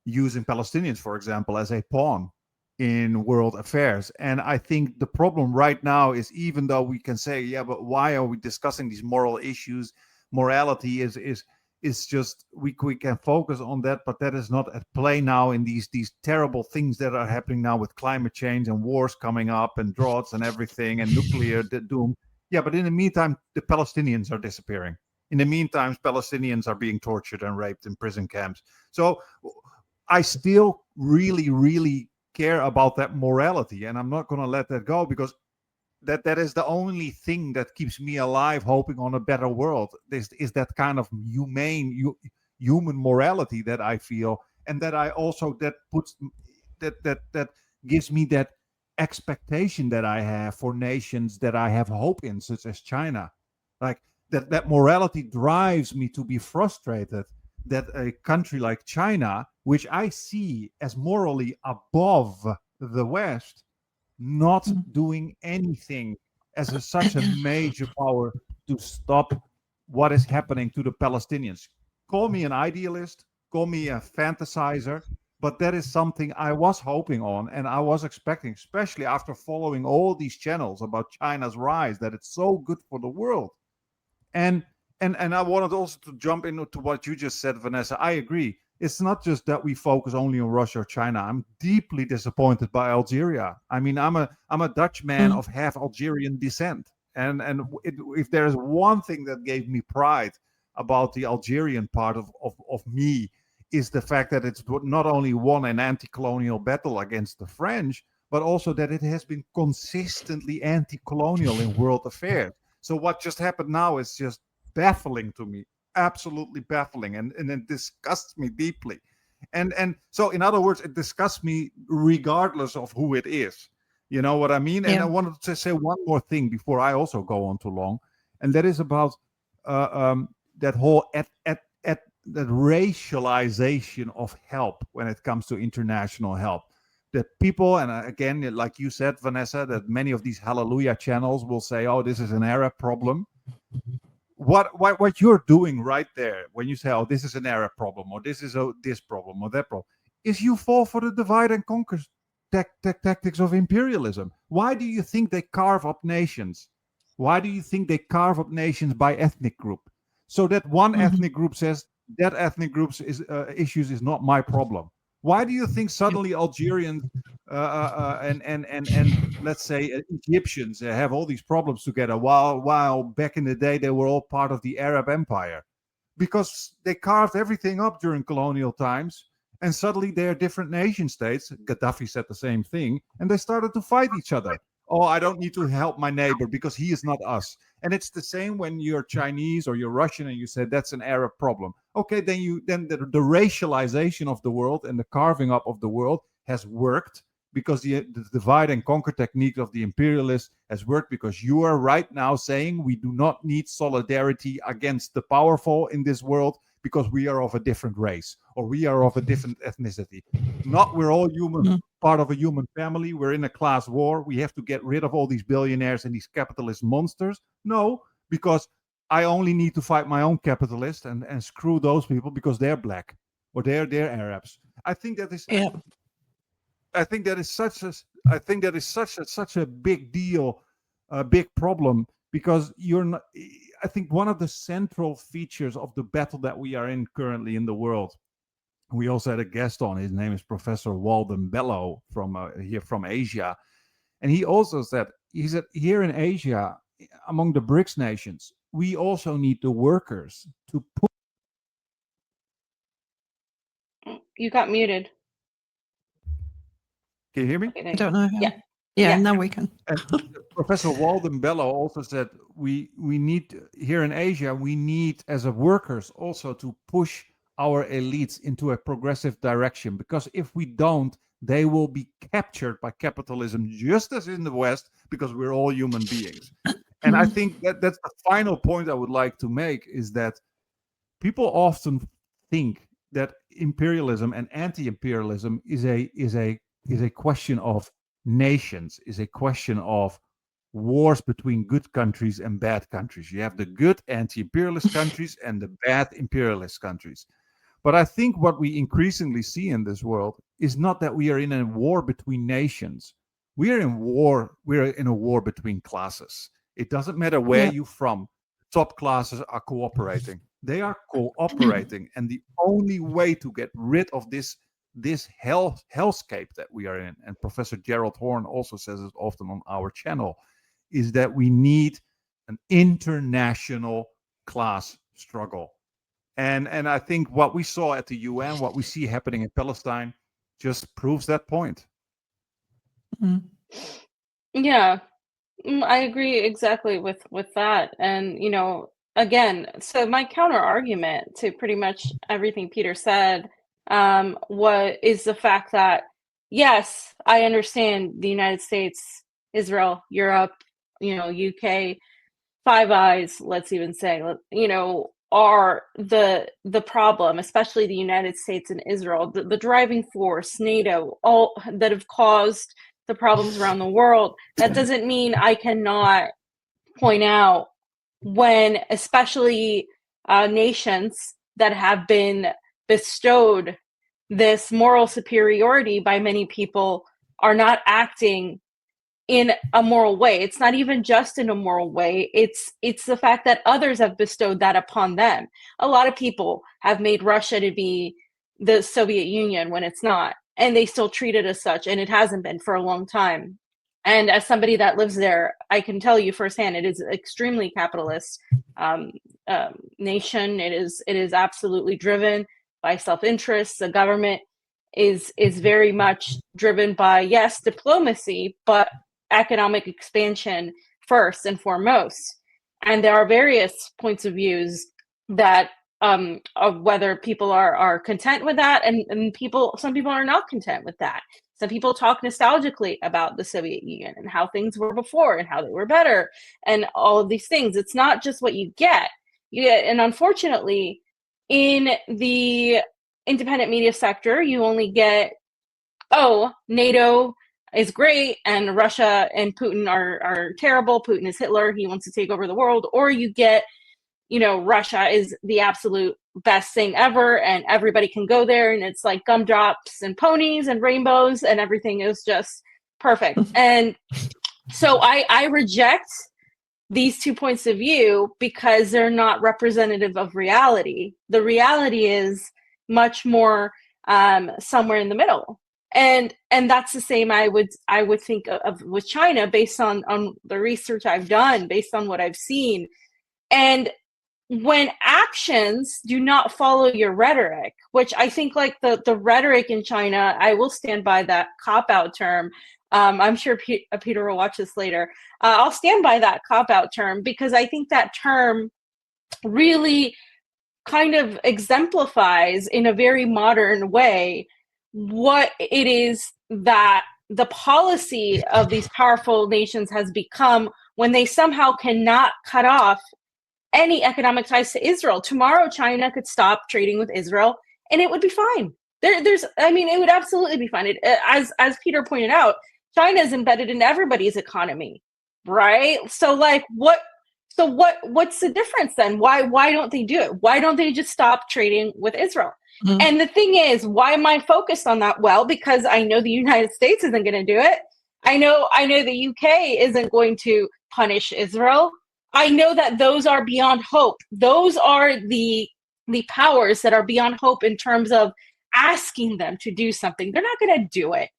using Palestinians, for example, as a pawn in world affairs. And I think the problem right now is, even though we can say, yeah, but why are we discussing these moral issues? Morality is just, we can focus on that, but that is not at play now in these terrible things that are happening now with climate change and wars coming up and droughts and everything and nuclear doom. Yeah, but in the meantime, the Palestinians are disappearing. In the meantime, Palestinians are being tortured and raped in prison camps. So I still really, really care about that morality, and I'm not going to let that go, because that is the only thing that keeps me alive, hoping on a better world. This is that kind of humane human morality that I feel, and that I also that gives me that expectation that I have for nations that I have hope in, such as China. Like that morality drives me to be frustrated that a country like China, which I see as morally above the West, not doing anything as such a major power to stop what is happening to the Palestinians. Call me an idealist, call me a fantasizer, but that is something I was hoping on, and I was expecting, especially after following all these channels about China's rise, that it's so good for the world. And I wanted also to jump into what you just said, Vanessa. I agree. It's not just that we focus only on Russia or China. I'm deeply disappointed by Algeria. I mean, I'm a Dutch man of half Algerian descent, and if there is one thing that gave me pride about the Algerian part of me, is the fact that it's not only won an anti-colonial battle against the French, but also that it has been consistently anti-colonial in world affairs. So what just happened now is just baffling to me, absolutely baffling, and it disgusts me deeply. And so, in other words, it disgusts me regardless of who it is. You know what I mean? And I wanted to say one more thing before I also go on too long, and that is about that whole that racialization of help when it comes to international help. That people, and again, like you said, Vanessa, that many of these hallelujah channels will say, oh, this is an Arab problem. What you're doing right there when you say, oh, this is an Arab problem, or this is this problem or that problem, is you fall for the divide and conquer tactics of imperialism. Why do you think they carve up nations? Why do you think they carve up nations by ethnic group? So that one ethnic group says that ethnic group's issues is not my problem. Why do you think suddenly Algerians and let's say Egyptians have all these problems together, while back in the day they were all part of the Arab Empire? Because they carved everything up during colonial times, and suddenly they are different nation states. Gaddafi said the same thing, and they started to fight each other. Oh, I don't need to help my neighbor because he is not us. And it's the same when you're Chinese or you're Russian and you say that's an Arab problem. Okay, then the racialization of the world and the carving up of the world has worked, because the divide and conquer technique of the imperialists has worked, because you are right now saying we do not need solidarity against the powerful in this world because we are of a different race or we are of a different ethnicity. Not we're all human, part of a human family. We're in a class war. We have to get rid of all these billionaires and these capitalist monsters. No, because I only need to fight my own capitalists and screw those people because they're black or they're Arabs. I think that is. Yeah. I think that is such a big deal, a big problem, because you're not. I think one of the central features of the battle that we are in currently in the world. We also had a guest on. His name is Professor Walden Bello from here from Asia, and he also said here in Asia, among the BRICS nations, we also need the workers to put. You got muted. Can you hear me? Okay, I don't know. Yeah. Now we can. And Professor Walden Bello also said we need here in Asia, we need as a workers also to push our elites into a progressive direction, because if we don't, they will be captured by capitalism just as in the West, because we're all human beings. And I think that's the final point I would like to make, is that people often think that imperialism and anti-imperialism is a is a question of nations, is a question of wars between good countries and bad countries. You have the good anti-imperialist countries and the bad imperialist countries. But I think what we increasingly see in this world is not that we are in a war between nations. We are in war. We are in a war between classes. It doesn't matter where Yeah. you're from. Top classes are cooperating. They are cooperating, and the only way to get rid of this hellscape that we are in, and Professor Gerald Horn also says it often on our channel, is that we need an international class struggle. And I think what we saw at the UN, what we see happening in Palestine, just proves that point. Mm. Yeah, I agree exactly with that. And again, so my counter argument to pretty much everything Peter said, what is the fact that yes, I understand the United States, Israel, Europe, UK, Five Eyes, let's even say, are the problem, especially the United States and Israel, the driving force, NATO, all that have caused the problems around the world. That doesn't mean I cannot point out when, especially nations that have been bestowed this moral superiority by many people, are not acting in a moral way. It's not even just in a moral way. It's the fact that others have bestowed that upon them. A lot of people have made Russia to be the Soviet Union when it's not, and they still treat it as such, and it hasn't been for a long time. And as somebody that lives there, I can tell you firsthand, it is extremely capitalist nation. It is absolutely driven by self-interest. The government is very much driven by, yes, diplomacy, but economic expansion first and foremost. And there are various points of views that of whether people are content with that, and some people are not content with that. Some people talk nostalgically about the Soviet Union and how things were before and how they were better and all of these things. It's not just what you get. And unfortunately, in the independent media sector, you only get, NATO is great and Russia and Putin are terrible. Putin is Hitler. He wants to take over the world. Or you get, Russia is the absolute best thing ever and everybody can go there and it's like gumdrops and ponies and rainbows and everything is just perfect. And so I reject these two points of view because they're not representative of reality. The reality is much more somewhere in the middle. And that's the same I would think of with China based on the research I've done, based on what I've seen. And when actions do not follow your rhetoric, which I think like the rhetoric in China, I will stand by that cop-out term. I'm sure Peter will watch this later. I'll stand by that cop-out term because I think that term really kind of exemplifies in a very modern way what it is that the policy of these powerful nations has become when they somehow cannot cut off any economic ties to Israel. Tomorrow, China could stop trading with Israel and it would be fine. It would absolutely be fine. As Peter pointed out, China is embedded in everybody's economy, right? So what's the difference then? Why don't they do it? Why don't they just stop trading with Israel? Mm-hmm. And the thing is, why am I focused on that? Well, because I know the United States isn't going to do it. I know the UK isn't going to punish Israel. I know that those are beyond hope. Those are the powers that are beyond hope in terms of asking them to do something. They're not going to do it.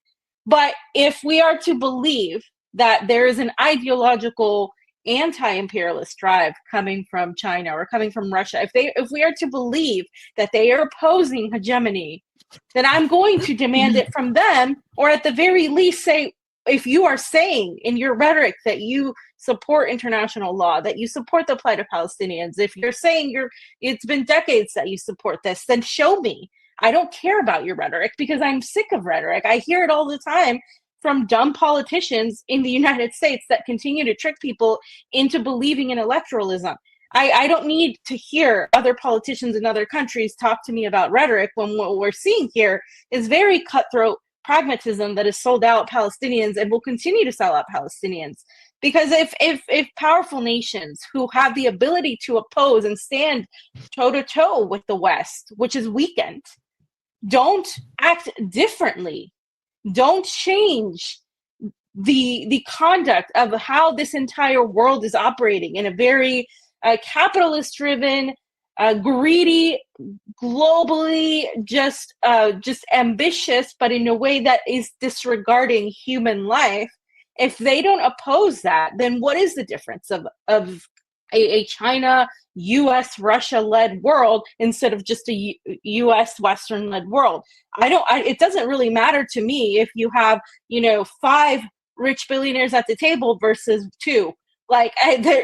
But if we are to believe that there is an ideological anti-imperialist drive coming from China or coming from Russia, if we are to believe that they are opposing hegemony, then I'm going to demand it from them, or at the very least say, if you are saying in your rhetoric that you support international law, that you support the plight of Palestinians, if you're saying it's been decades that you support this, then show me. I don't care about your rhetoric because I'm sick of rhetoric. I hear it all the time from dumb politicians in the United States that continue to trick people into believing in electoralism. I don't need to hear other politicians in other countries talk to me about rhetoric when what we're seeing here is very cutthroat pragmatism that has sold out Palestinians and will continue to sell out Palestinians. Because if powerful nations who have the ability to oppose and stand toe-to-toe with the West, which is weakened, don't act differently, don't change the conduct of how this entire world is operating in a very capitalist-driven, greedy, globally just ambitious, but in a way that is disregarding human life. If they don't oppose that, then what is the difference of a China, U.S., Russia-led world instead of just a U.S. Western-led world? It doesn't really matter to me if you have 5 rich billionaires at the table versus 2. Like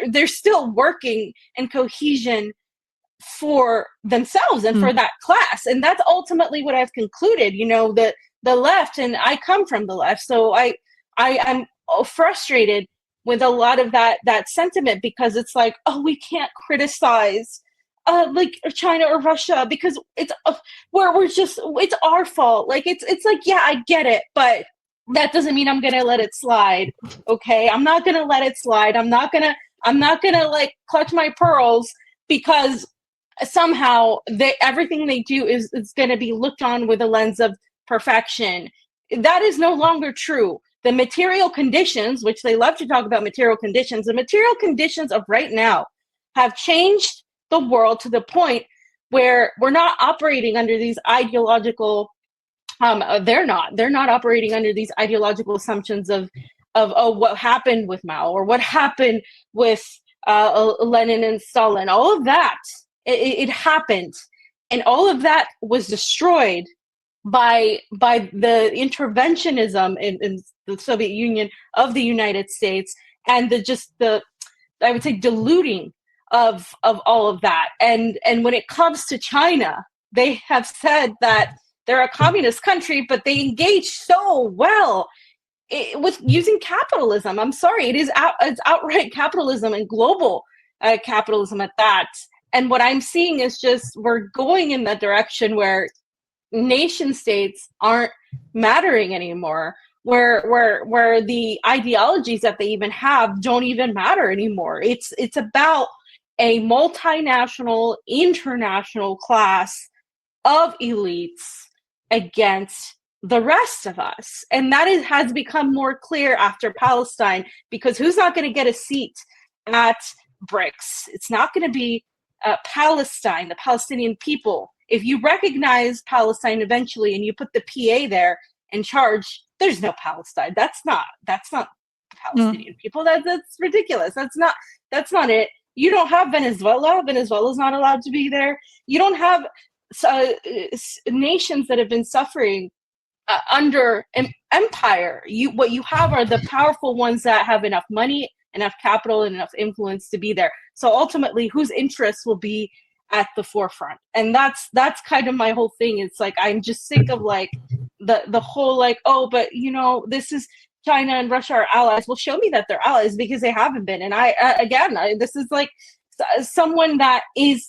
they're still working in cohesion for themselves and for that class, and that's ultimately what I've concluded. The left, and I come from the left, so I'm frustrated with a lot of that sentiment, because it's like, oh, we can't criticize like China or Russia because it's it's our fault. Like it's like, yeah, I get it, but that doesn't mean I'm gonna let it slide. Okay, I'm not gonna let it slide. I'm not gonna like clutch my pearls because somehow everything they do is gonna be looked on with a lens of perfection. That is no longer true. The material conditions, which they love to talk about material conditions, the material conditions of right now have changed the world to the point where we're not operating under these ideological they're not operating under these ideological assumptions of what happened with Mao or what happened with Lenin and Stalin. All of that, it happened, and all of that was destroyed by the interventionism in the Soviet Union of the United States, and I would say diluting of all of that. And when it comes to China, they have said that they're a communist country, but they engage so well with using capitalism. I'm sorry, it's outright capitalism and global capitalism at that. And what I'm seeing is just we're going in that direction where nation states aren't mattering anymore, where the ideologies that they even have don't even matter anymore. It's about a multinational, international class of elites against the rest of us. And that has become more clear after Palestine, because who's not going to get a seat at BRICS? It's not going to be Palestine, the Palestinian people. If you recognize Palestine eventually and you put the PA there in charge, there's no Palestine. That's not Palestinian people. That's ridiculous. That's not it. You don't have Venezuela. Venezuela's not allowed to be there. You don't have nations that have been suffering under an empire. What you have are the powerful ones that have enough money, enough capital, and enough influence to be there. So ultimately, whose interests will be at the forefront? And that's kind of my whole thing. It's like I'm just sick of like the whole like, oh, but this is China and Russia are allies. Well, show me that they're allies, because they haven't been. And this is like someone that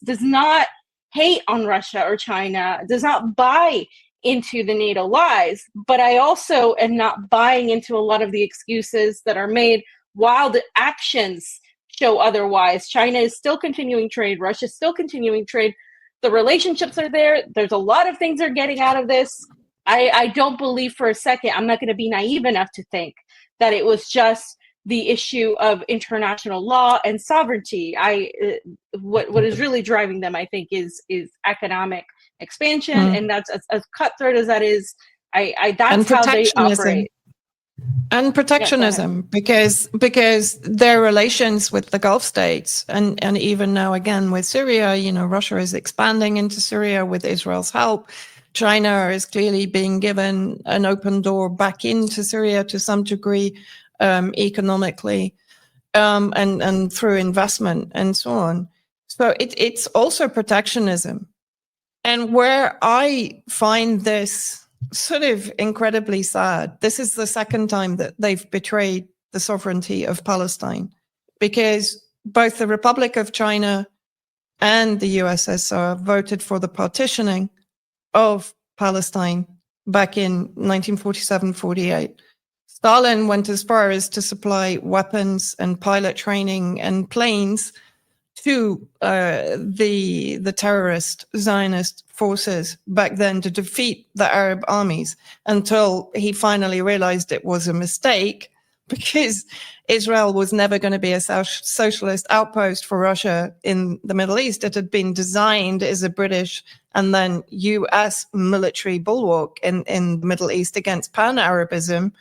does not hate on Russia or China, does not buy into the NATO lies, but I also am not buying into a lot of the excuses that are made while the actions show otherwise. China is still continuing trade. Russia is still continuing trade. The relationships are there. There's a lot of things they're getting out of this. I don't believe for a second, I'm not going to be naive enough to think that it was just the issue of international law and sovereignty. What is really driving them, I think, is economic expansion, and that's as cutthroat as that is. That's how they operate. And protectionism, because their relations with the Gulf states, and even now again with Syria, Russia is expanding into Syria with Israel's help. China is clearly being given an open door back into Syria to some degree, economically, and through investment and so on. So it's also protectionism. And where I find this sort of incredibly sad, this is the second time that they've betrayed the sovereignty of Palestine, because both the Republic of China and the USSR voted for the partitioning of Palestine back in 1947-48. Stalin went as far as to supply weapons and pilot training and planes to the terrorist Zionist forces back then to defeat the Arab armies, until he finally realized it was a mistake, because Israel was never going to be a socialist outpost for Russia in the Middle East. It had been designed as a British and then US military bulwark in the Middle East against pan-Arabism,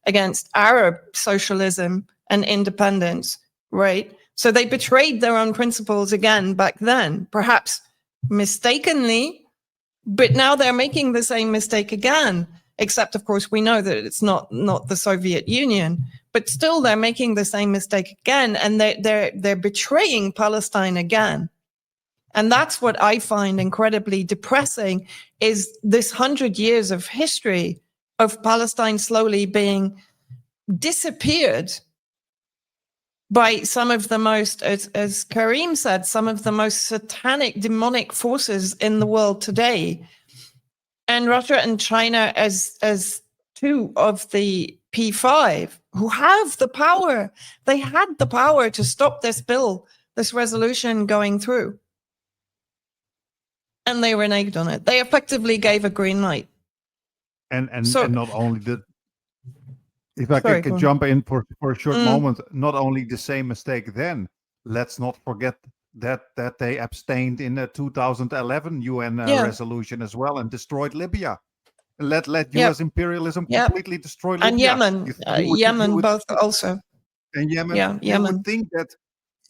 against Arab socialism and independence, right? So they betrayed their own principles again back then, perhaps mistakenly, but now they're making the same mistake again. Except, of course, we know that it's not the Soviet Union, but still they're making the same mistake again, and they're betraying Palestine again. And that's what I find incredibly depressing, is this 100 years of history of Palestine slowly being disappeared by some of the most, as Karim said, some of the most satanic, demonic forces in the world today. And Russia and China as two of the P5 who have the power. They had the power to stop this bill, this resolution going through. And they reneged on it. They effectively gave a green light. And not only the, if I Sorry, could jump in for a short Mm. moment, not only the same mistake then, let's not forget that they abstained in the 2011 UN resolution as well and destroyed Libya. Let US imperialism completely destroy Libya. And Yemen, Yemen both also. And Yemen. Yeah, Yemen.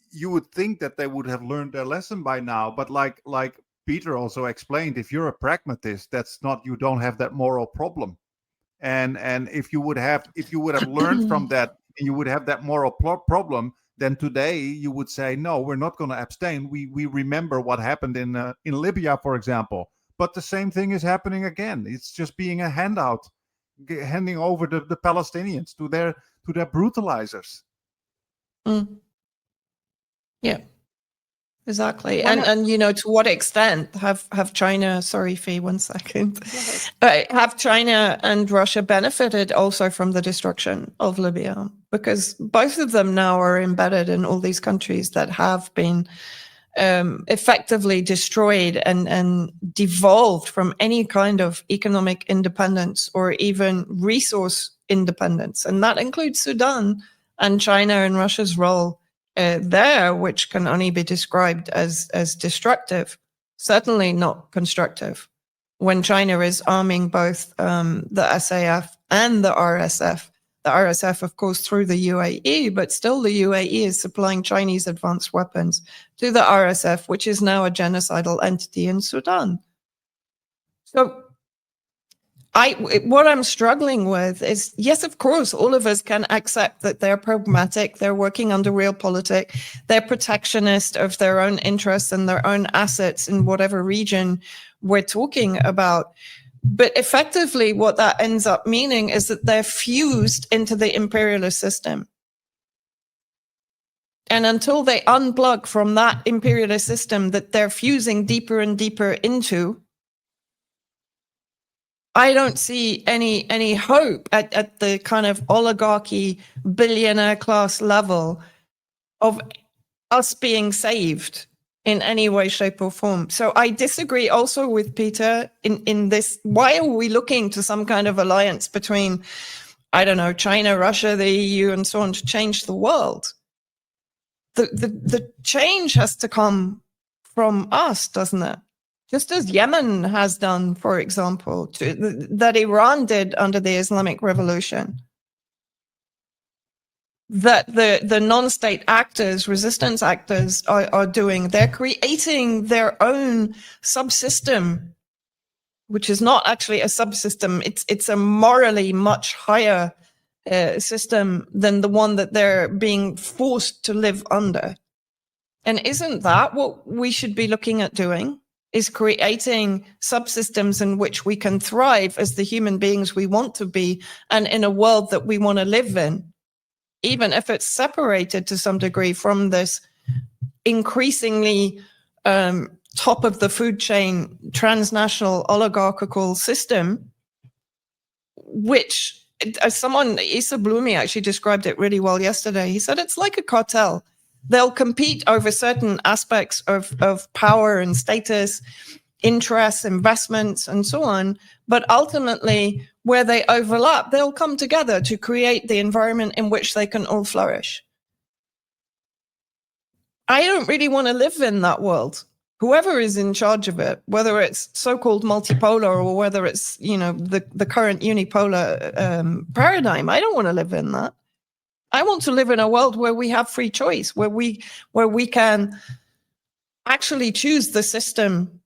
You would think that they would have learned their lesson by now, but like Peter also explained, if you're a pragmatist, you don't have that moral problem. And if you would have learned from that, and you would have that moral problem, then today you would say, no, we're not going to abstain. We remember what happened in Libya, for example. But the same thing is happening again. It's just being a handout, handing over the Palestinians to their brutalizers. Mm. Yeah. Exactly. And you know, to what extent have China, sorry, Fee, 1 second. Have China and Russia benefited also from the destruction of Libya? Because both of them now are embedded in all these countries that have been effectively destroyed and devolved from any kind of economic independence or even resource independence. And that includes Sudan, and China and Russia's role there, which can only be described as destructive, certainly not constructive. When China is arming both the SAF and the RSF, of course, through the UAE, but still the UAE is supplying Chinese advanced weapons to the RSF, which is now a genocidal entity in Sudan. So what I'm struggling with is, yes, of course, all of us can accept that they're pragmatic, they're working under Realpolitik, they're protectionist of their own interests and their own assets in whatever region we're talking about. But effectively, what that ends up meaning is that they're fused into the imperialist system. And until they unplug from that imperialist system that they're fusing deeper and deeper into, I don't see any hope at the kind of oligarchy, billionaire class level of us being saved in any way, shape, or form. So I disagree also with Peter in this. Why are we looking to some kind of alliance between, I don't know, China, Russia, the EU, and so on to change the world? The change has to come from us, doesn't it? Just as Yemen has done, for example, that Iran did under the Islamic Revolution. That the non-state actors, resistance actors are doing. They're creating their own subsystem, which is not actually a subsystem. It's a morally much higher system than the one that they're being forced to live under. And isn't that what we should be looking at doing? Is creating subsystems in which we can thrive as the human beings we want to be and in a world that we want to live in, even if it's separated to some degree from this increasingly top of the food chain transnational oligarchical system which as someone, Issa Bloomy actually described it really well yesterday. He said it's like a cartel. They'll compete over certain aspects of power and status, interests, investments, and so on. But ultimately, where they overlap, they'll come together to create the environment in which they can all flourish. I don't really want to live in that world. Whoever is in charge of it, whether it's so-called multipolar or whether it's, the current unipolar paradigm, I don't want to live in that. I want to live in a world where we have free choice, where we can actually choose the system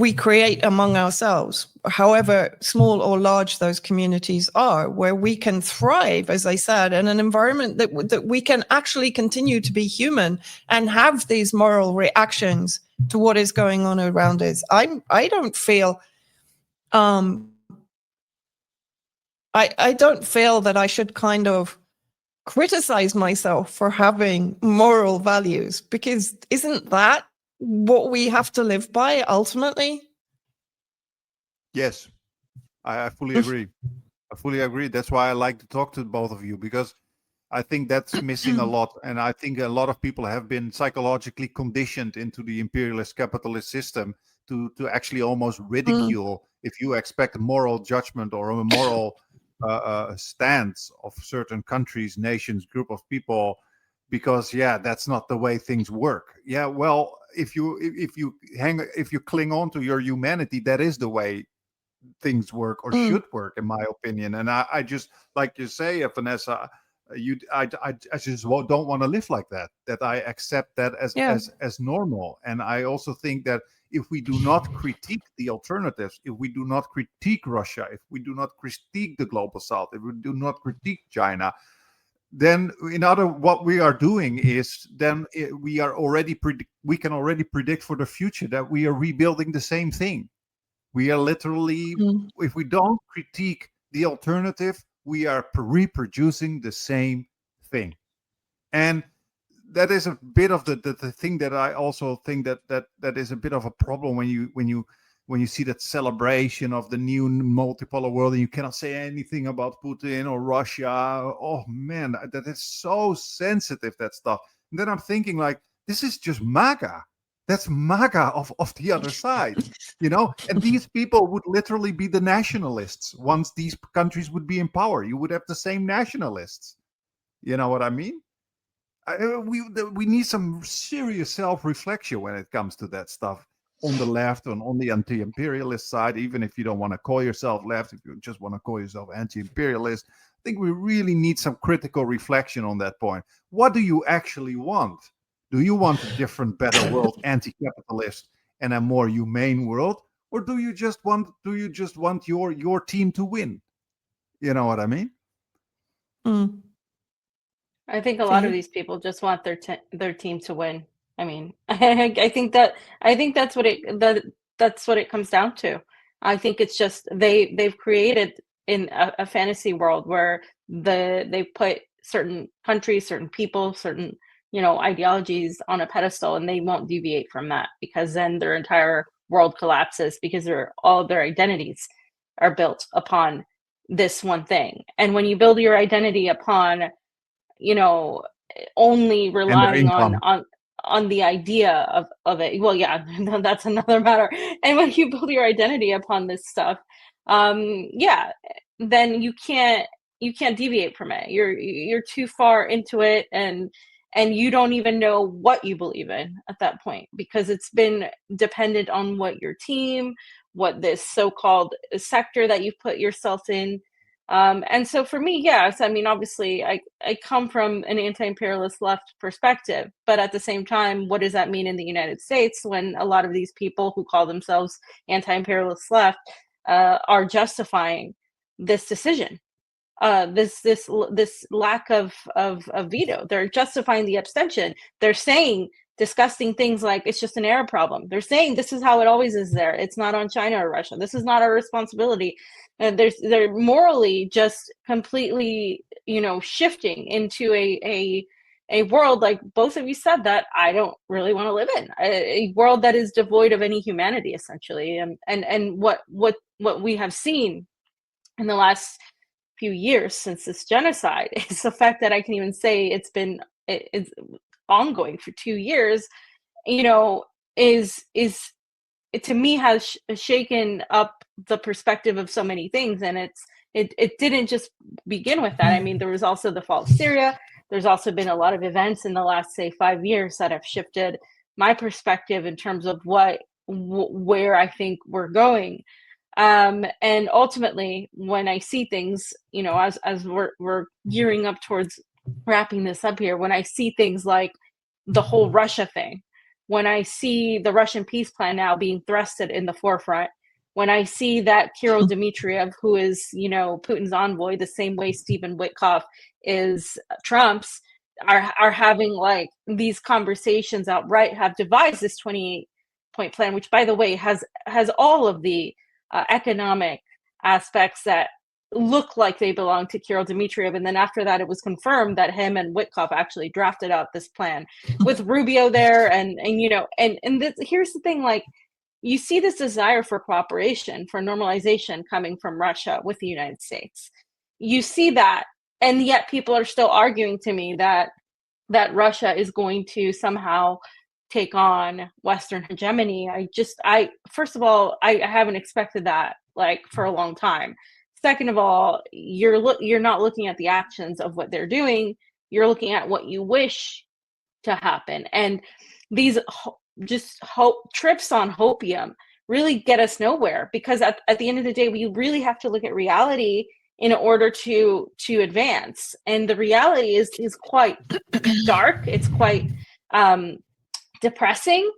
we create among ourselves, however small or large those communities are, where we can thrive, as I said, in an environment that we can actually continue to be human and have these moral reactions to what is going on around us. I don't feel I don't feel that I should kind of criticize myself for having moral values, because isn't that what we have to live by ultimately? Yes, I fully agree. I fully agree. That's why I like to talk to both of you, because I think that's missing a lot. And I think a lot of people have been psychologically conditioned into the imperialist capitalist system to actually almost ridicule if you expect a moral judgment or a moral stance of certain countries, nations, group of people, because that's not the way things work. Well, if you cling on to your humanity, that is the way things work or should work, in my opinion. And I just, like you say, Vanessa, I just don't want to live like that I accept that as normal. And I also think that if we do not critique the alternatives, if we do not critique Russia, if we do not critique the global south, if we do not critique China, then what we are doing is we can already predict for the future that we are rebuilding the same thing. We are literally, if we don't critique the alternative, we are reproducing the same thing. And that is a bit of the thing that I also think that is a bit of a problem when you see that celebration of the new multipolar world and you cannot say anything about Putin or Russia. Oh man, that is so sensitive, that stuff. And then I'm thinking, like, this is just MAGA. That's MAGA of the other side, and these people would literally be the nationalists once these countries would be in power. You would have the same nationalists. You know what I mean? We need some serious self-reflection when it comes to that stuff on the left and on the anti-imperialist side. Even if you don't want to call yourself left, if you just want to call yourself anti-imperialist, I think we really need some critical reflection on that point. What do you actually want? Do you want a different, better world, anti-capitalist, and a more humane world, or do you just want your team to win? You know what I mean? I think a lot of these people just want their team to win. I mean, I think that's what it comes down to. I think it's just they've created in a fantasy world where they put certain countries, certain people, certain ideologies on a pedestal, and they won't deviate from that, because then their entire world collapses, because all of their identities are built upon this one thing. And when you build your identity upon only relying on the idea of it, well, that's another matter. And when you build your identity upon this stuff, then you can't deviate from it. You're too far into it, and you don't even know what you believe in at that point, because it's been dependent on what your team, what this so-called sector that you've put yourself in. And so for me, yes, I mean, obviously I come from an anti-imperialist left perspective, but at the same time, what does that mean in the United States when a lot of these people who call themselves anti-imperialist left are justifying this decision? This lack of veto. They're justifying the abstention. They're saying disgusting things like it's just an Arab problem. They're saying this is how it always is there. It's not on China or Russia. This is not our responsibility. And they're morally just completely, shifting into a world, like both of you said, that I don't really want to live in. A world that is devoid of any humanity, essentially. And what we have seen in the last few years since this genocide. It's the fact that I can even say it's ongoing for 2 years, you know, is it to me has shaken up the perspective of so many things. And it didn't just begin with that. I mean, there was also the fall of Syria. There's also been a lot of events in the last, say, 5 years that have shifted my perspective in terms of where I think we're going. And ultimately, when I see things, you know, as we're gearing up towards wrapping this up here, when I see things like the whole Russia thing, when I see the Russian peace plan now being thrusted in the forefront, when I see that Kirill Dmitriev, who is, you know, Putin's envoy, the same way Stephen Witkoff is Trump's, are having like these conversations outright, have devised this 28-point plan, which, by the way, has all of the economic aspects that look like they belong to Kirill Dmitriev. And then after that, it was confirmed that him and Witkoff actually drafted out this plan with Rubio there. And you know, and here's the thing, like, you see this desire for cooperation, for normalization coming from Russia with the United States. You see that, and yet people are still arguing to me that Russia is going to somehow take on Western hegemony. First of all, I haven't expected that, like, for a long time. Second of all, you're not looking at the actions of what they're doing. You're looking at what you wish to happen. And these trips on hopium really get us nowhere, because at the end of the day, we really have to look at reality in order to advance. And the reality is quite dark. It's quite depressing,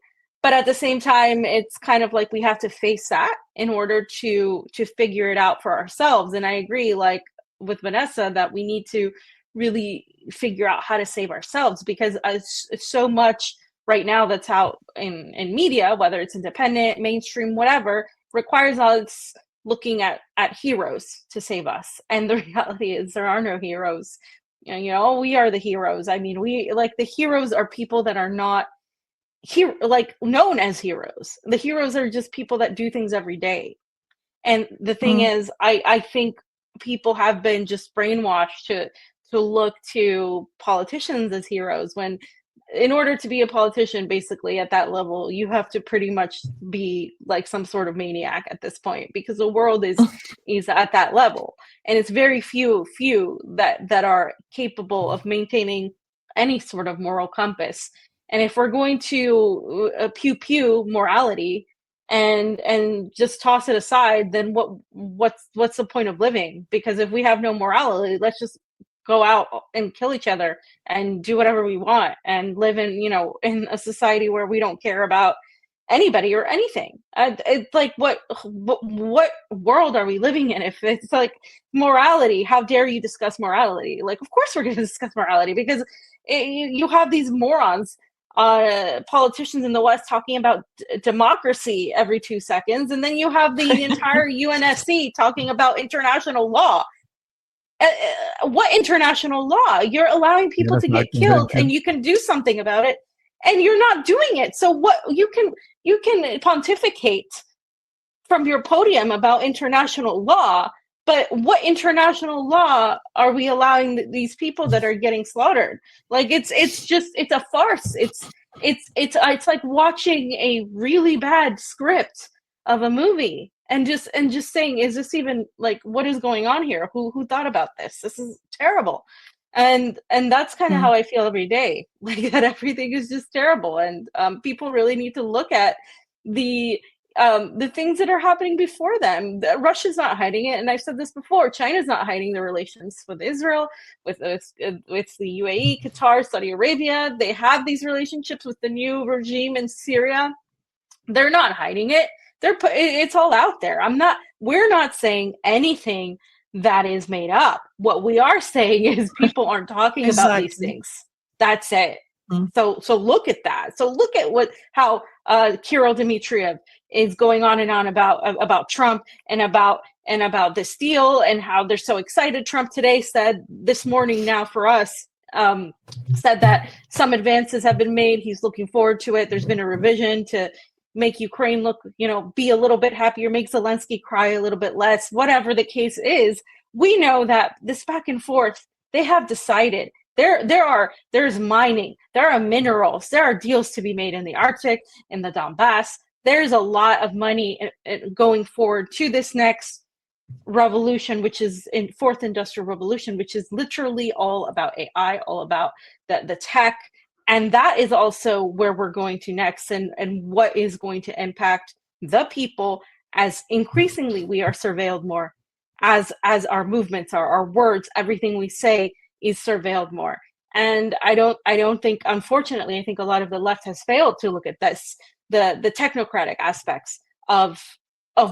but at the same time, it's kind of like we have to face that in order to figure it out for ourselves. And I agree, like with Vanessa, that we need to really figure out how to save ourselves, because it's so much right now that's out in media, whether it's independent, mainstream, whatever, requires us looking at heroes to save us. And the reality is there are no heroes. You know, we are the heroes. I mean, the heroes are people that are not known as heroes. The heroes are just people that do things every day. And the thing is, I think people have been just brainwashed to look to politicians as heroes, when in order to be a politician, basically at that level, you have to pretty much be like some sort of maniac at this point, because the world is at that level. And it's very few that are capable of maintaining any sort of moral compass. And if we're going to pew morality and just toss it aside, then what's the point of living? Because if we have no morality, let's just go out and kill each other and do whatever we want and live in, you know, in a society where we don't care about anybody or anything. It's like, what world are we living in? If it's like morality, how dare you discuss morality? Like, of course we're going to discuss morality, because you have these morons, politicians in the West, talking about democracy every 2 seconds, and then you have the entire UNSC talking about international law. What international law? You're allowing people to get killed, and you can do something about it, and you're not doing it. So what you can pontificate from your podium about international law, but what international law are we allowing these people that are getting slaughtered? Like, it's a farce. It's like watching a really bad script of a movie. And just saying, is this even, like, what is going on here? Who thought about this? This is terrible. And that's kind of how I feel every day, like, that everything is just terrible. And people really need to look at the things that are happening before them. Russia's not hiding it. And I've said this before, China's not hiding their relations with Israel, with the UAE, Qatar, Saudi Arabia. They have these relationships with the new regime in Syria. They're not hiding it. It's all out there. We're not saying anything that is made up. What we are saying is people aren't talking about these things. That's it. So look at that. So look at how Kirill Dmitriev is going on and on about Trump and about this deal, and how they're so excited. Trump today said, this morning now for us, said that some advances have been made. He's looking forward to it. There's been a revision to make Ukraine look, be a little bit happier, make Zelensky cry a little bit less, whatever the case is. we know that this back and forth, they have decided there's mining, there are minerals, there are deals to be made in the Arctic, in the Donbass. There's a lot of money going forward to this next revolution, which is in fourth industrial revolution, which is literally all about AI, all about the tech. And that is also where we're going to next, and what is going to impact the people, as increasingly we are surveilled more, as our movements, our words, everything we say is surveilled more. And I don't think, unfortunately, I think a lot of the left has failed to look at this, the technocratic aspects of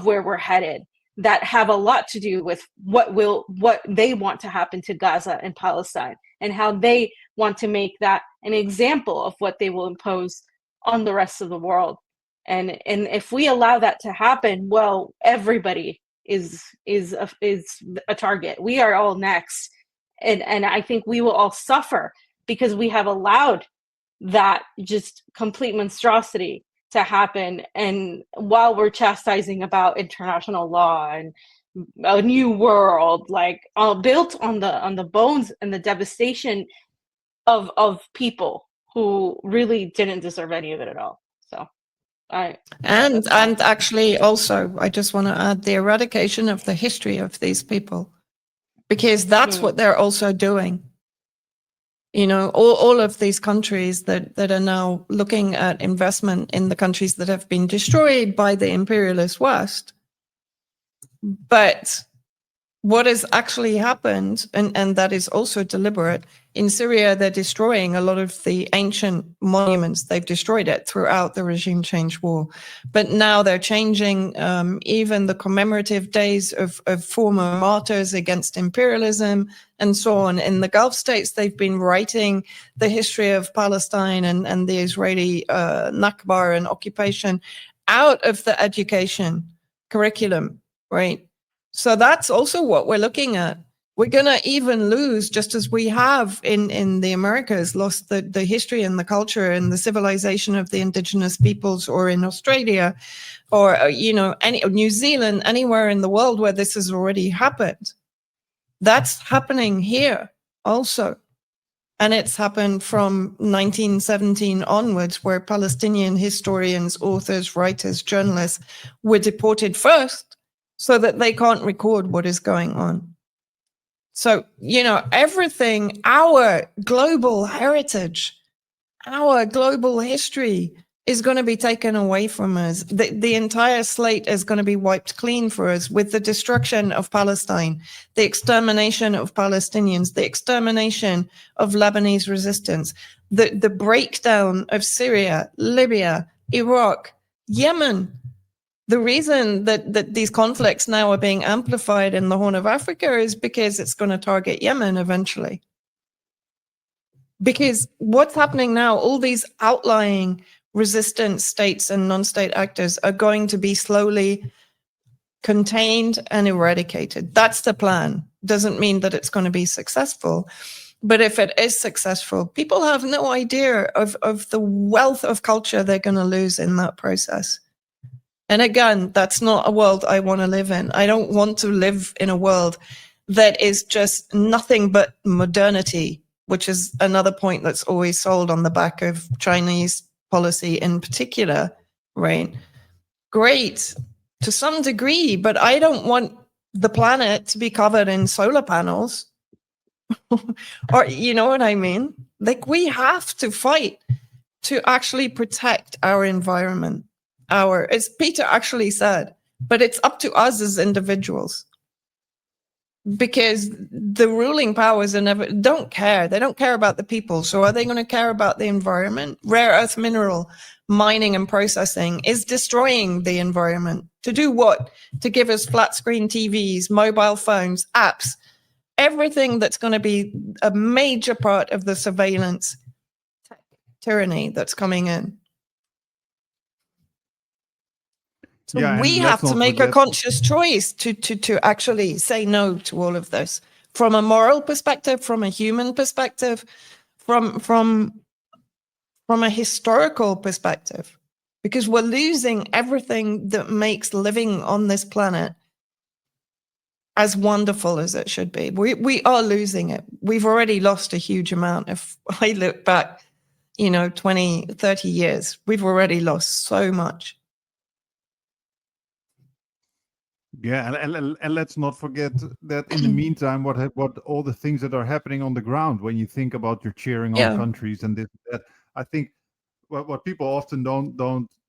where we're headed, that have a lot to do with what they want to happen to Gaza and Palestine, and how they want to make that an example of what they will impose on the rest of the world. And if we allow that to happen, well, everybody is a target. We are all next. And I think we will all suffer because we have allowed that just complete monstrosity to happen. And while we're chastising about international law and a new world, like built on the bones and the devastation of people who really didn't deserve any of it at all. So and actually also, I just want to add the eradication of the history of these people, because that's what they're also doing. You know, all of these countries that are now looking at investment in the countries that have been destroyed by the imperialist West. But what has actually happened, and that is also deliberate, in Syria, they're destroying a lot of the ancient monuments. They've destroyed it throughout the regime change war. But now they're changing even the commemorative days of former martyrs against imperialism and so on. In the Gulf states, they've been writing the history of Palestine and the Israeli Nakba and occupation out of the education curriculum, right? So that's also what we're looking at. We're going to even lose, just as we have in the Americas, lost the history and the culture and the civilization of the indigenous peoples, or in Australia, or, New Zealand, anywhere in the world where this has already happened. That's happening here also. And it's happened from 1917 onwards, where Palestinian historians, authors, writers, journalists were deported first so that they can't record what is going on. So, everything, our global heritage, our global history is going to be taken away from us. The entire slate is going to be wiped clean for us with the destruction of Palestine, the extermination of Palestinians, the extermination of Lebanese resistance, the breakdown of Syria, Libya, Iraq, Yemen. The reason that these conflicts now are being amplified in the Horn of Africa is because it's going to target Yemen eventually. Because what's happening now, all these outlying resistant states and non-state actors are going to be slowly contained and eradicated. That's the plan. Doesn't mean that it's going to be successful. But if it is successful, people have no idea of the wealth of culture they're going to lose in that process. And again, that's not a world I want to live in. I don't want to live in a world that is just nothing but modernity, which is another point that's always sold on the back of Chinese policy in particular, right? Great to some degree, but I don't want the planet to be covered in solar panels. Or, you know what I mean? Like, we have to fight to actually protect our environment. As Peter actually said, but it's up to us as individuals, because the ruling powers don't care. They don't care about the people. So are they going to care about the environment? Rare earth mineral mining and processing is destroying the environment. To do what? To give us flat screen TVs, mobile phones, apps, everything that's going to be a major part of the surveillance tyranny that's coming in. So we have to make a conscious choice to actually say no to all of this, from a moral perspective, from a human perspective, from a historical perspective, because we're losing everything that makes living on this planet as wonderful as it should be. We are losing it. We've already lost a huge amount. If I look back, 20, 30 years, we've already lost so much. Yeah, and let's not forget that in the meantime, what all the things that are happening on the ground when you think about your cheering on countries and this that, I think what people often don't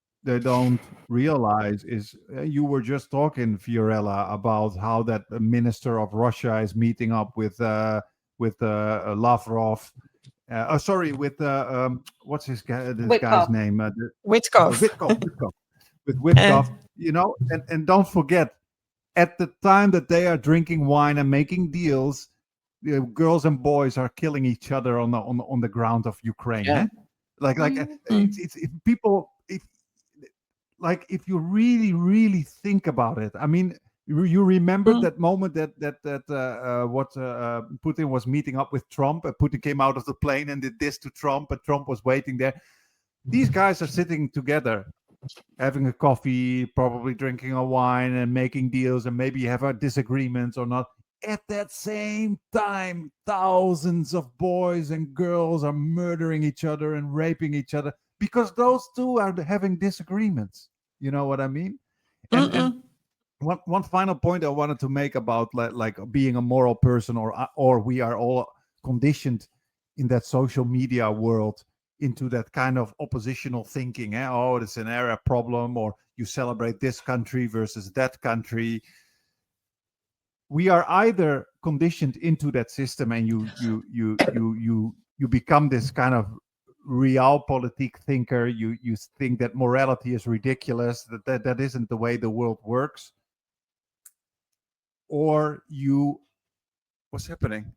realize is you were just talking, Fiorella, about how that minister of Russia is meeting up with Lavrov. With what's this guy's name? Witkov. Witkov. With Witkov, and don't forget, at the time that they are drinking wine and making deals, girls and boys are killing each other on the ground of Ukraine. Yeah. It's people. If you really think about it, I mean, you remember that moment that Putin was meeting up with Trump, and Putin came out of the plane and did this to Trump, and Trump was waiting there. These guys are sitting together, having a coffee, probably drinking a wine and making deals, and maybe have a disagreements or not. At that same time, thousands of boys and girls are murdering each other and raping each other because those two are having disagreements. You know what I mean? And one final point I wanted to make about like being a moral person, or we are all conditioned in that social media world into that kind of oppositional thinking. Oh, it's an area problem, or you celebrate this country versus that country. We are either conditioned into that system, and you become this kind of realpolitik thinker. You think that morality is ridiculous, that isn't the way the world works, or what's happening?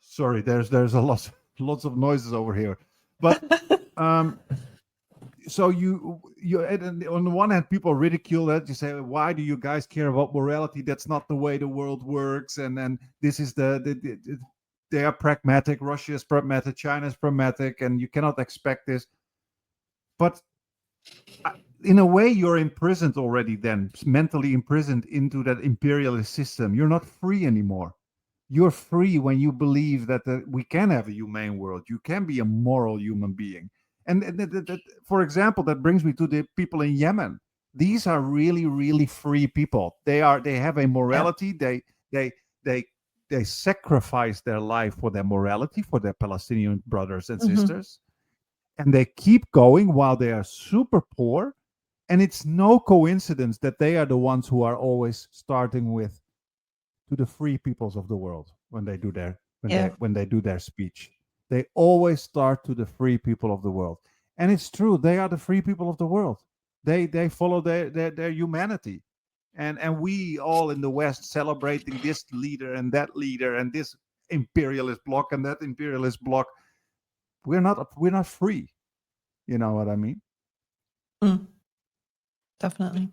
Sorry, there's a lots of noises over here, but so you on the one hand, people ridicule that. You say, why do you guys care about morality? That's not the way the world works, and this is they are pragmatic. Russia is pragmatic, China is pragmatic, and you cannot expect this. But in a way, you're imprisoned already, then mentally imprisoned into that imperialist system. You're not free anymore. You're free when you believe that we can have a humane world. You can be a moral human being. And for example, that brings me to the people in Yemen. These are really, really free people. They have a morality. Yeah. They sacrifice their life for their morality, for their Palestinian brothers and sisters. And they keep going while they are super poor. And it's no coincidence that they are the ones who are always starting with to the free peoples of the world when they do their speech. They always start to the free people of the world. And it's true, they are the free people of the world. They follow their humanity. And we all in the West celebrating this leader and that leader and this imperialist bloc and that imperialist bloc. We're not free. You know what I mean? Definitely.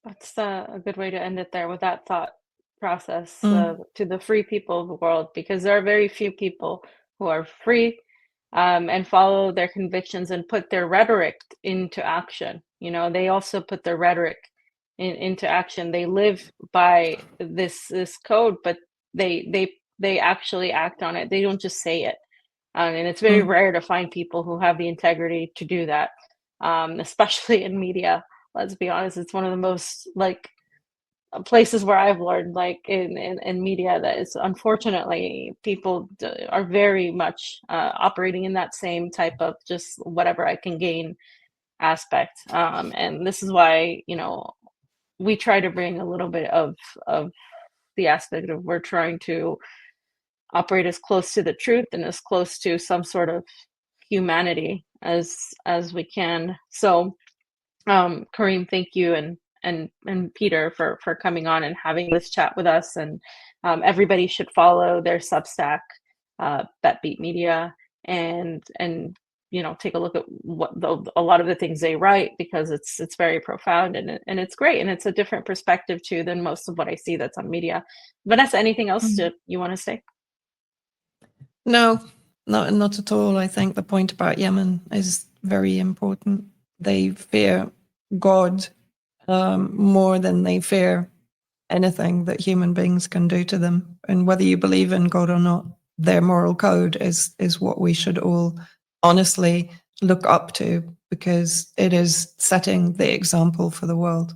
That's a good way to end it there with that thought process to the free people of the world, because there are very few people who are free and follow their convictions and put their rhetoric into action. They also put their rhetoric into action. They live by this code, but they actually act on it. They don't just say it. And it's very rare to find people who have the integrity to do that, especially in media. Let's be honest, it's one of the most places where I've learned, in media, that is unfortunately people are very much operating in that same type of just whatever I can gain aspect. And this is why, we try to bring a little bit of the aspect of we're trying to operate as close to the truth and as close to some sort of humanity as we can. So Karim, thank you, and Peter for coming on and having this chat with us. And everybody should follow their Substack, BettBeat Media, and take a look at a lot of the things they write, because it's very profound and it's great, and it's a different perspective too than most of what I see that's on media. Vanessa, anything else you want to say? No, not at all. I think the point about Yemen is very important. They fear God more than they fear anything that human beings can do to them. And whether you believe in God or not, their moral code is what we should all honestly look up to, because it is setting the example for the world.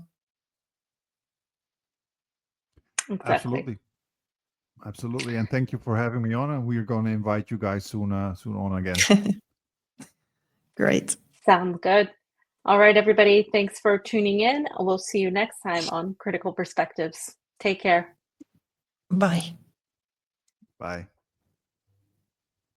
Exactly. Absolutely. And thank you for having me on. And we're going to invite you guys soon on again. Great. Sounds good. All right, everybody. Thanks for tuning in. We'll see you next time on Critical Perspectives. Take care. Bye. Bye.